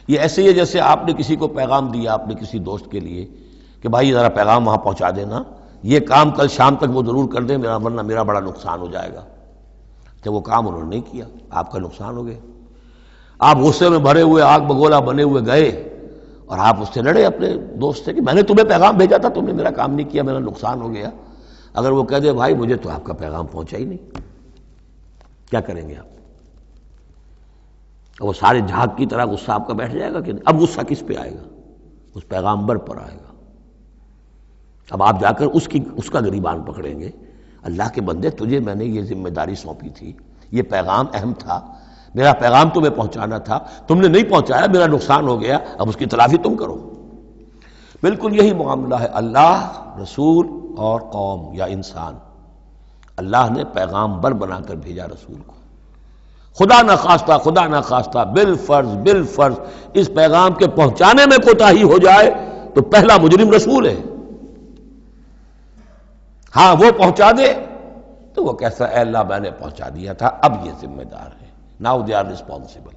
یہ ایسے ہی ہے جیسے آپ نے کسی کو پیغام دیا اپنے کسی دوست کے لیے کہ بھائی ذرا پیغام وہاں پہنچا دینا، یہ کام کل شام تک وہ ضرور کر دیں، ورنہ میرا بڑا نقصان ہو جائے گا۔ کہ وہ کام انہوں نے نہیں کیا، آپ کا نقصان ہو گیا، آپ غصے میں بھرے ہوئے آگ بگولا بنے ہوئے گئے اور آپ اس سے لڑے اپنے دوست سے کہ میں نے تمہیں پیغام بھیجا تھا، تم نے میرا کام نہیں کیا، میرا نقصان ہو گیا۔ اگر وہ کہہ دے بھائی مجھے تو آپ کا پیغام پہنچا ہی نہیں، کیا کریں گے آپ؟ وہ سارے جھاگ کی طرح غصہ آپ کا بیٹھ جائے گا کہ نہیں؟ اب غصہ کس پہ آئے گا؟ اس پیغامبر پر آئے گا۔ اب آپ جا کر اس کا گریبان پکڑیں گے، اللہ کے بندے تجھے میں نے یہ ذمہ داری سونپی تھی، یہ پیغام اہم تھا، میرا پیغام تمہیں پہنچانا تھا، تم نے نہیں پہنچایا، میرا نقصان ہو گیا، اب اس کی تلافی تم کرو۔ بالکل یہی معاملہ ہے اللہ، رسول اور قوم یا انسان۔ اللہ نے پیغامبر بنا کر بھیجا رسول کو، خدا نہ خواستہ بالفرض اس پیغام کے پہنچانے میں کوتاہی ہو جائے تو پہلا مجرم رسول ہے۔ ہاں وہ پہنچا دے تو وہ کیسا اے اللہ میں نے پہنچا دیا تھا، اب یہ ذمہ دار ہے، ناؤ دے آر ریسپانسبل۔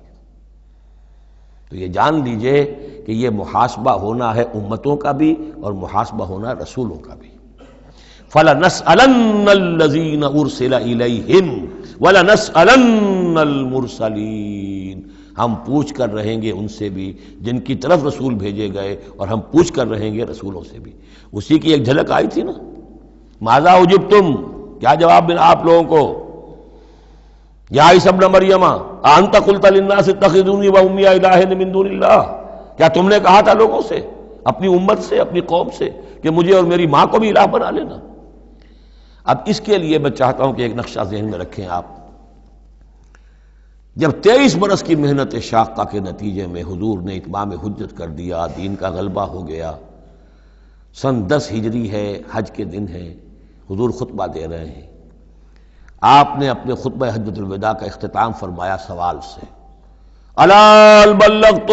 تو یہ جان لیجئے کہ یہ محاسبہ ہونا ہے امتوں کا بھی اور محاسبہ ہونا رسولوں کا بھی۔ فَلَنَسْأَلَنَّ الَّذِينَ أُرْسِلَ إِلَيْهِمْ وَلَنَسْأَلَنَّ الْمُرْسَلِينَ، ہم پوچھ کر رہیں گے ان سے بھی جن کی طرف رسول بھیجے گئے، اور ہم پوچھ کر رہیں گے رسولوں سے بھی۔ اسی کی ایک جھلک آئی تھی نا، ماذا اجبتم، کیا جواب ملا آپ لوگوں کو؟ یا عیسی ابن مریم انت قلت للناس اتخذونی وامي الہین من دون اللہ، کیا تم نے کہا تھا لوگوں سے، اپنی امت سے، اپنی قوم سے کہ مجھے اور میری ماں کو بھی الہ بنا لینا؟ اب اس کے لیے میں چاہتا ہوں کہ ایک نقشہ ذہن میں رکھیں آپ۔ جب 23 برس کی محنت شاقہ کے نتیجے میں حضور نے اتمام حجت کر دیا، دین کا غلبہ ہو گیا، سن 10 ہجری ہے، حج کے دن ہے، حضور خطبہ دے رہے ہیں، آپ نے اپنے خطبہ حجۃ الوداع کا اختتام فرمایا سوال سے، الا هل بلغت،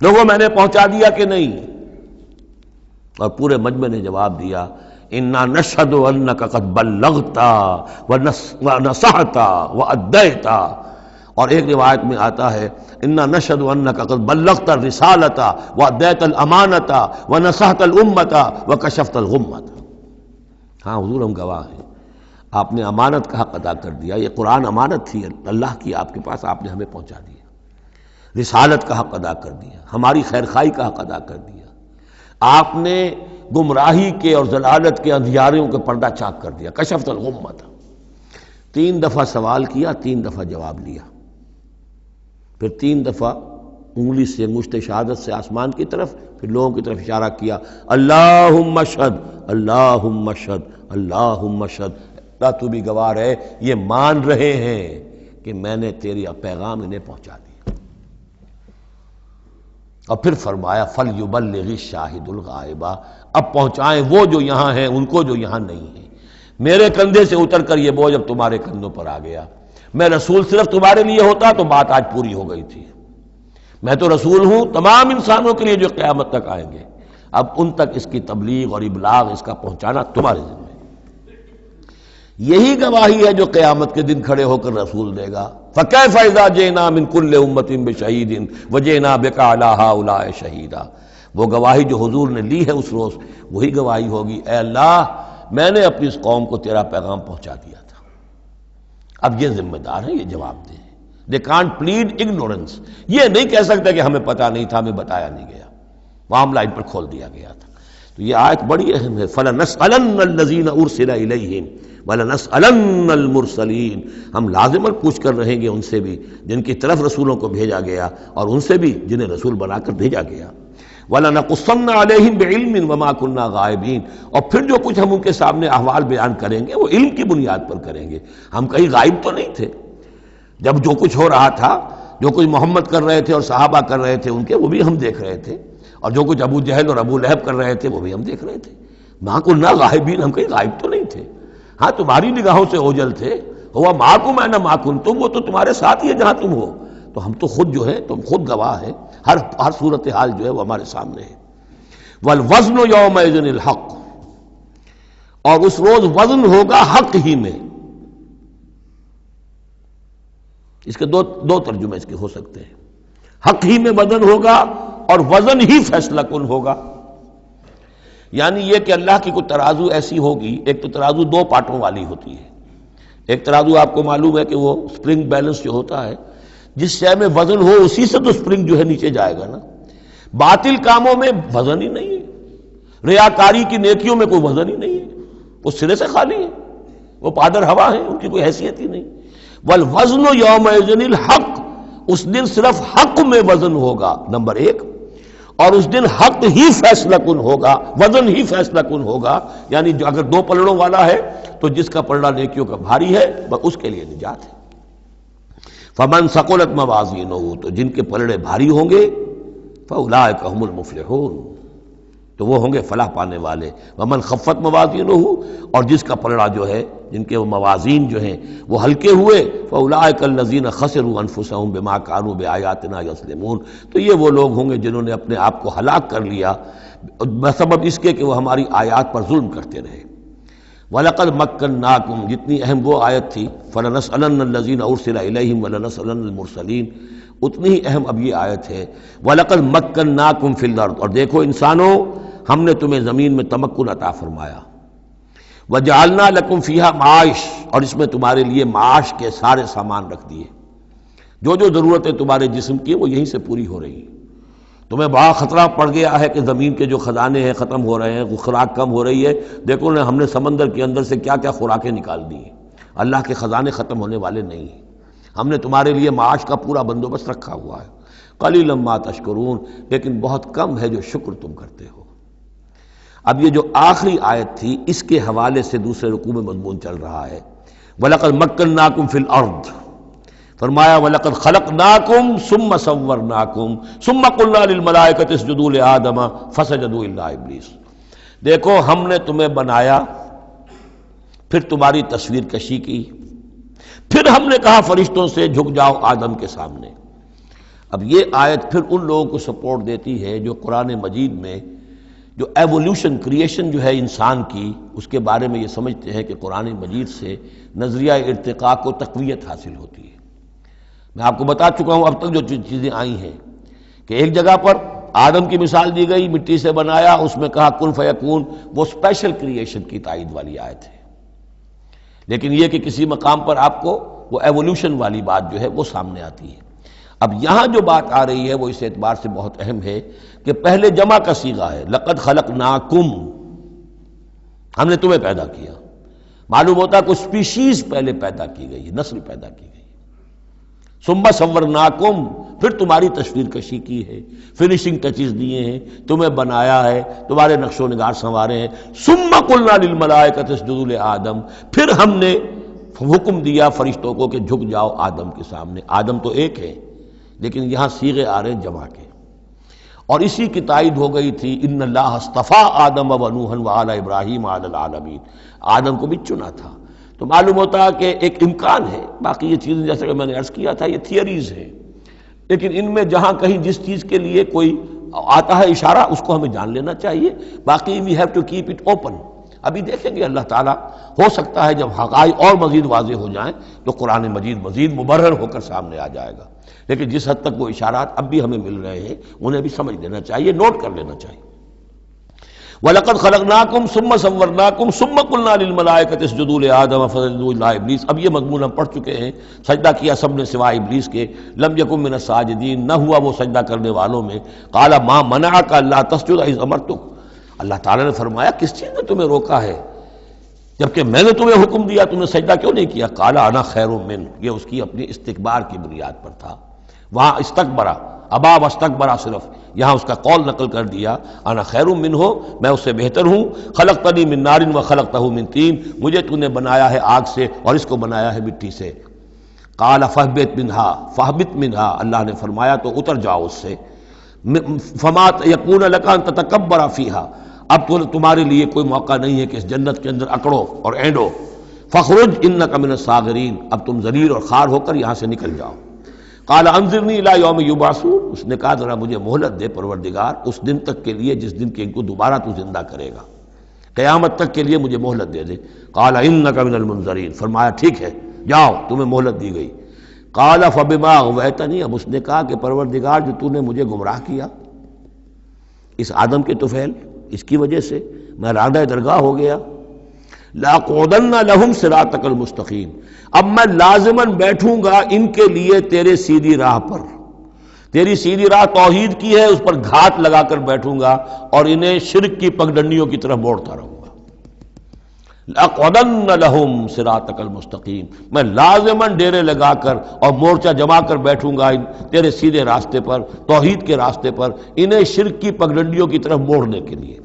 لوگوں میں نے پہنچا دیا کہ نہیں؟ اور پورے مجمع نے جواب دیا، انا نشهد انك قد بلغت ونصحت واديت۔ اور ایک روایت میں آتا ہے انا نشهد انك قد بلغت الرسالة واديت الامانة ونصحت الامة وكشفت الغمة۔ ہاں حضور ہم گواہ ہیں، آپ نے امانت کا حق ادا کر دیا، یہ قرآن امانت تھی اللہ کی آپ کے پاس، آپ نے ہمیں پہنچا دیا، رسالت کا حق ادا کر دیا، ہماری خیرخواہی کا حق ادا کر دیا، آپ نے گمراہی کے اور ضلالت کے اندھیاروں کے پردہ چاک کر دیا، کشفت الغمۃ۔ 3 دفعہ سوال کیا، 3 دفعہ جواب لیا، پھر 3 دفعہ انگلی سے انگشت شہادت سے آسمان کی طرف، پھر لوگوں کی طرف اشارہ کیا، اللہم اشہد اللہم اشہد اللہم اشہد، اللہ تو بھی گواہ ہے، یہ مان رہے ہیں کہ میں نے تیری پیغام انہیں پہنچا دیا۔ اور پھر فرمایا فَلْيُبَلِّغِ الشَّاهِدُ الْغَائِبَ، اب پہنچائیں وہ جو یہاں ہیں ان کو جو یہاں نہیں ہیں۔ میرے کندھے سے اتر کر یہ بوجھ اب تمہارے کندھوں پر آ گیا، میں رسول صرف تمہارے لیے ہوتا تو بات آج پوری ہو گئی تھی، میں تو رسول ہوں تمام انسانوں کے لیے جو قیامت تک آئیں گے، اب ان تک اس کی تبلیغ اور ابلاغ، اس کا پہنچانا تمہارے ذمہ ہے۔ یہی گواہی ہے جو قیامت کے دن کھڑے ہو کر رسول دے گا، فَكَيْفَ إِذَا جِئْنَا مِن كُلِّ أُمَّةٍ بِشَهِيدٍ وَجِئْنَا بِكَ عَلَىٰ هَٰؤُلَاءِ شَهِيدًا۔ وہ گواہی جو حضور نے لی ہے اس روز، وہی گواہی ہوگی، اے اللہ میں نے اپنی اس قوم کو تیرا پیغام پہنچا دیا تھا، اب یہ ذمہ دار ہیں، یہ جواب دیں۔ They can't plead ignorance، یہ نہیں کہہ سکتے کہ ہمیں پتہ نہیں تھا، ہمیں بتایا نہیں گیا، معاملہ ان پر کھول دیا گیا تھا۔ تو یہ آیت بڑی اہم ہے، فَلَنَسْأَلَنَّ الَّذِينَ أُرْسِلَ إِلَيْهِمْ وَلَنَسْأَلَنَّ الْمُرْسَلِينَ، ہم لازماً پوچھ کر رہیں گے ان سے بھی جن کی طرف رسولوں کو بھیجا گیا، اور ان سے بھی جنہیں رسول بنا کر بھیجا گیا۔ وَلَنَقُصَّنَّ عَلَيْهِمْ بِعِلْمٍ وَمَا كُنَّا غَائِبِينَ، اور پھر جو کچھ ہم ان کے سامنے احوال بیان کریں گے وہ علم کی بنیاد پر کریں گے، ہم کہیں غائب تو نہیں تھے۔ جب جو کچھ ہو رہا تھا، جو کچھ محمد کر رہے تھے اور صحابہ کر رہے تھے ان کے، وہ بھی ہم دیکھ رہے تھے، اور جو کچھ ابو جہل اور ابو لہب کر رہے تھے وہ بھی ہم دیکھ رہے تھے۔ مَا كُنَّا غَائِبِينَ، ہم کہیں غائب تو نہیں تھے، ہاں تمہاری نگاہوں سے اوجھل تھے، ہوا مَعَكُمْ أَيْنَمَا كُنتُمْ، وہ تو تمہارے ساتھ ہی ہے جہاں تم ہو، تو ہم تو خود جو ہے، تم خود گواہ ہیں، ہر صورتحال جو ہے وہ ہمارے سامنے ہے۔ وَالْوَزْنُ يَوْمَئِذٍ الْحَقُّ، اور اس روز وزن ہوگا حق ہی میں۔ اس کے دو ترجمے اس کے ہو سکتے ہیں، حق ہی میں وزن ہوگا اور وزن ہی فیصلہ کن ہوگا، یعنی یہ کہ اللہ کی کوئی ترازو ایسی ہوگی، ایک تو ترازو 2 پارٹوں والی ہوتی ہے، ایک ترازو آپ کو معلوم ہے کہ وہ سپرنگ بیلنس جو ہوتا ہے، جس شے میں وزن ہو اسی سے تو سپرنگ جو ہے نیچے جائے گا نا۔ باطل کاموں میں وزن ہی نہیں ہے، ریاکاری کی نیکیوں میں کوئی وزن ہی نہیں ہے، وہ سرے سے خالی ہے، وہ پادر ہوا ہے، ان کی کوئی حیثیت ہی نہیں۔ والوزن یومئذ الحق، اس دن صرف حق میں وزن ہوگا، نمبر 1، اور اس دن حق ہی فیصلہ کن ہوگا، وزن ہی فیصلہ کن ہوگا، یعنی جو اگر 2 پلڑوں والا ہے تو جس کا پلڑا نیکیوں کا بھاری ہے اس کے لیے نجات ہے۔ فمن ثقلت موازینہ، تو جن کے پلڑے بھاری ہوں گے، فاولئک هم المفلحون، تو وہ ہوں گے فلاح پانے والے۔ ومن خفت موازینہ، اور جس کا پلڑا جو ہے، جن کے وہ موازین جو ہیں وہ ہلکے ہوئے، فاولئک الذین خسروا انفسهم بما كانوا بآیاتنا یظلمون، تو یہ وہ لوگ ہوں گے جنہوں نے اپنے آپ کو ہلاک کر لیا بسبب اس کے کہ وہ ہماری آیات پر ظلم کرتے رہے۔ وَلَقَدْ مَكَّنَّاكُمْ، جتنی اہم وہ آیت تھی فَلَنَسْأَلَنَّ الَّذِينَ أُرْسِلَ إِلَيْهِمْ وَلَنَسْأَلَنَّ الْمُرْسَلِينَ، اتنی ہی اہم اب یہ آیت ہے وَلَقَدْ مَكَّنَّاكُمْ فِي الْأَرْضِ، اور دیکھو انسانوں ہم نے تمہیں زمین میں تمکن عطا فرمایا، وَجَعَلْنَا لَكُمْ فِيهَا مَعَاشٍ، اور اس میں تمہارے لیے معاش کے سارے سامان رکھ دیے، جو جو ضرورتیں تمہارے جسم کی وہ یہیں سے پوری ہو رہی ہیں۔ تمہیں بڑا خطرہ پڑ گیا ہے کہ زمین کے جو خزانے ہیں ختم ہو رہے ہیں، خوراک کم ہو رہی ہے، دیکھو ہم نے سمندر کے اندر سے کیا کیا خوراکیں نکال دی ہیں، اللہ کے خزانے ختم ہونے والے نہیں ہیں، ہم نے تمہارے لیے معاش کا پورا بندوبست رکھا ہوا ہے۔ قلیلا ما تشکرون، لیکن بہت کم ہے جو شکر تم کرتے ہو۔ اب یہ جو آخری آیت تھی اس کے حوالے سے دوسرے رکوع میں مضمون چل رہا ہے، وَلَقَدْ مَكَّنَّاكُمْ فِي الْأَرْضِ، فرمایا وَلَقَدْ خَلَقْنَاكُمْ ثُمَّ صَوَّرْنَاكُمْ ثُمَّ قُلْنَا لِلْمَلَائِكَةِ اسْجُدُوا لِآدَمَ فَسَجَدُوا إِلَّا إِبْلِيسَ، دیکھو ہم نے تمہیں بنایا، پھر تمہاری تصویر کشی کی، پھر ہم نے کہا فرشتوں سے جھک جاؤ آدم کے سامنے۔ اب یہ آیت پھر ان لوگوں کو سپورٹ دیتی ہے جو قرآن مجید میں جو ایوولوشن کریشن جو ہے انسان کی، اس کے بارے میں یہ سمجھتے ہیں کہ قرآن مجید سے نظریہ ارتقاء کو تقویت حاصل ہوتی ہے۔ میں آپ کو بتا چکا ہوں اب تک جو چیزیں آئی ہیں کہ ایک جگہ پر آدم کی مثال دی گئی، مٹی سے بنایا، اس میں کہا کن فیکون، وہ اسپیشل کریشن کی تائید والی آیت ہے۔ لیکن یہ کہ کسی مقام پر آپ کو وہ ایوولوشن والی بات جو ہے وہ سامنے آتی ہے۔ اب یہاں جو بات آ رہی ہے وہ اس اعتبار سے بہت اہم ہے کہ پہلے جمع کا صیغہ ہے، لقد خلقناکم، ہم نے تمہیں پیدا کیا۔ معلوم ہوتا ہے کچھ سپیشیز پہلے پیدا کی گئی ہے، نسل پیدا کی گئی، ثم صورناکم، پھر تمہاری تصویر کشی کی ہے، فنیشنگ ٹچز دیے ہیں، تمہیں بنایا ہے، تمہارے نقش و نگار سنوارے ہیں۔ ثم قلنا للملائکۃ اسجدوا لآدم، پھر ہم نے حکم دیا فرشتوں کو کہ جھک جاؤ آدم کے سامنے۔ آدم تو ایک ہے لیکن یہاں صیغے آ رہے ہیں جمع کے، اور اسی کی تائید ہو گئی تھی ان اللہ اصطفیٰ آدم و نوحا وآل ابراہیم علی العالمین، آدم کو بھی چنا تھا۔ تو معلوم ہوتا ہے کہ ایک امکان ہے، باقی یہ چیزیں جیسا کہ میں نے عرض کیا تھا یہ تھیوریز ہیں، لیکن ان میں جہاں کہیں جس چیز کے لیے کوئی آتا ہے اشارہ اس کو ہمیں جان لینا چاہیے، باقی we have to keep it open. ابھی دیکھیں گے اللہ تعالیٰ، ہو سکتا ہے جب حقائق اور مزید واضح ہو جائیں تو قرآن مجید مزید مبرر ہو کر سامنے آ جائے گا، لیکن جس حد تک وہ اشارات اب بھی ہمیں مل رہے ہیں انہیں بھی سمجھ لینا چاہیے، نوٹ کر لینا چاہیے۔ وَلَقَدْ خَلَقْنَاكُمْ ثُمَّ صَوَّرْنَاكُمْ ثُمَّ قُلْنَا لِلْمَلَائِكَةِ اسْجُدُوا لِآدَمَ فَسَجَدُوا إِلَّا إِبْلِيسَ۔ اب یہ مضمون ہم پڑھ چکے ہیں، سجدہ کیا سب نے سوائے ابلیس کے، لم یکن من الساجدین، نہ ہوا وہ سجدہ کرنے والوں میں۔ قال ما منعک الا تسجد اذ امرتک، اللہ تعالیٰ نے فرمایا کس چیز نے تمہیں روکا ہے جبکہ میں نے تمہیں حکم دیا، تم نے سجدہ کیوں نہیں کیا؟ قال انا خیر من، یہ اس کی اپنی استکبار کی بنیاد پر تھا۔ وہاں استکبرا، ابا واستکبرا، صرف یہاں اس کا قول نقل کر دیا، انا خیر منہ، میں اس سے بہتر ہوں، خلقتنی من نار و خلقتہ من طین، مجھے تو نے بنایا ہے آگ سے اور اس کو بنایا ہے مٹی سے۔ قال فاہبط منہا، فاہبط منہا، اللہ نے فرمایا تو اتر جاؤ اس سے، فما یکون لک ان تتکبر فیہا، اب تو تمہارے لیے کوئی موقع نہیں ہے کہ اس جنت کے اندر اکڑو اور اینڈو، فخرج انک من الصاغرین، اب تم ذلیل اور خوار ہو کر یہاں سے نکل جاؤ۔ قال انظرنی الی یوم یبعثون، اس نے کہا ذرا مجھے مہلت دے پروردگار اس دن تک کے لیے جس دن کہ ان کو دوبارہ تو زندہ کرے گا، قیامت تک کے لیے مجھے مہلت دے دے۔ قال انک من المنظرین، فرمایا ٹھیک ہے جاؤ تمہیں مہلت دی گئی۔ قال فبما اغویتنی، اب اس نے کہا کہ پروردگار جو تو نے مجھے گمراہ کیا اس آدم کے طفیل، اس کی وجہ سے میں رادہ درگاہ ہو گیا، لاقعدن لہم صراطک المستقیم، اب میں لازماً بیٹھوں گا ان کے لیے تیرے سیدھی راہ پر، تیری سیدھی راہ توحید کی ہے، اس پر گھات لگا کر بیٹھوں گا اور انہیں شرک کی پگڈنڈیوں کی طرف موڑتا رہوں گا۔ لاقعدن لہم صراطک المستقیم، میں لازماً ڈیرے لگا کر اور مورچہ جما کر بیٹھوں گا تیرے سیدھے راستے پر، توحید کے راستے پر، انہیں شرک کی پگڈنڈیوں کی طرف موڑنے کے لیے۔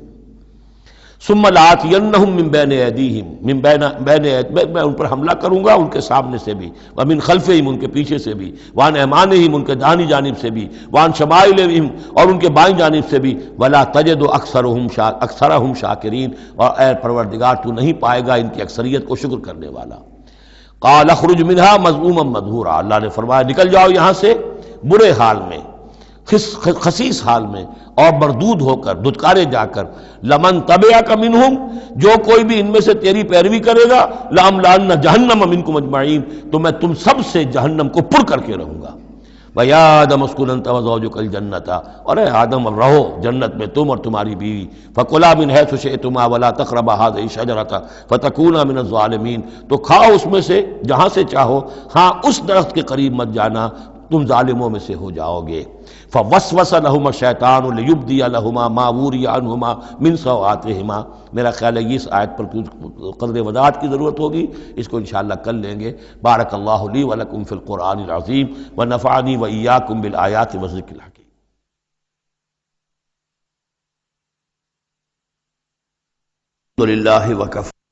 ثم لآتینہم من بین ایدیہم، میں ان پر حملہ کروں گا ان کے سامنے سے بھی، ومن خلفہم، ان کے پیچھے سے بھی، وعن ایمانہم، ان کے داہنی جانب سے بھی، وعن شمائلہم، اور ان کے بائیں جانب سے بھی، ولا تجد اکثرہم شاکرین، اور اے پروردگار تو نہیں پائے گا ان کی اکثریت کو شکر کرنے والا۔ قال اخرج منہا مذموما مدحورا، اللہ نے فرمایا نکل جاؤ یہاں سے برے حال میں، خسیس حال میں اور مردود ہو کر، دھتکارے جا کر، لمن تبعک منہم، جو کوئی بھی ان میں سے تیری پیروی کرے گا، لاملأن جہنم منکم اجمعین، تو میں تم سب سے جہنم کو پر کر کے رہوں گا۔ وَيَا آدَمُ اسْكُنْ أَنْتَ وَزَوْجُكَ الْجَنَّةَ، اور اے آدم اب رہو جنت میں تم اور تمہاری بیوی، فَكُلَا مِنْ حَيْثُ شِئْتُمَا وَلَا تَقْرَبَا هَٰذِهِ الشَّجَرَةَ فَتَكُونَا مِنَ الظَّالِمِينَ، تو کھاؤ اس میں سے جہاں سے چاہو، ہاں اس درخت کے قریب مت جانا، تم ظالموں میں سے ہو جاؤ گے۔ فوسوس لہما الشیطان لیبدی لہما ما وری عنہما من سوآتہما، میرا خیال ہے اس آیت پر قدر وضاحت کی ضرورت ہوگی، اس کو انشاءاللہ کل لیں گے۔ بارک اللہ لی ولکم فی القرآن العظیم ونفعنی وإیاکم بالآیات والذکر الحکیم۔ الحمد للہ وکفى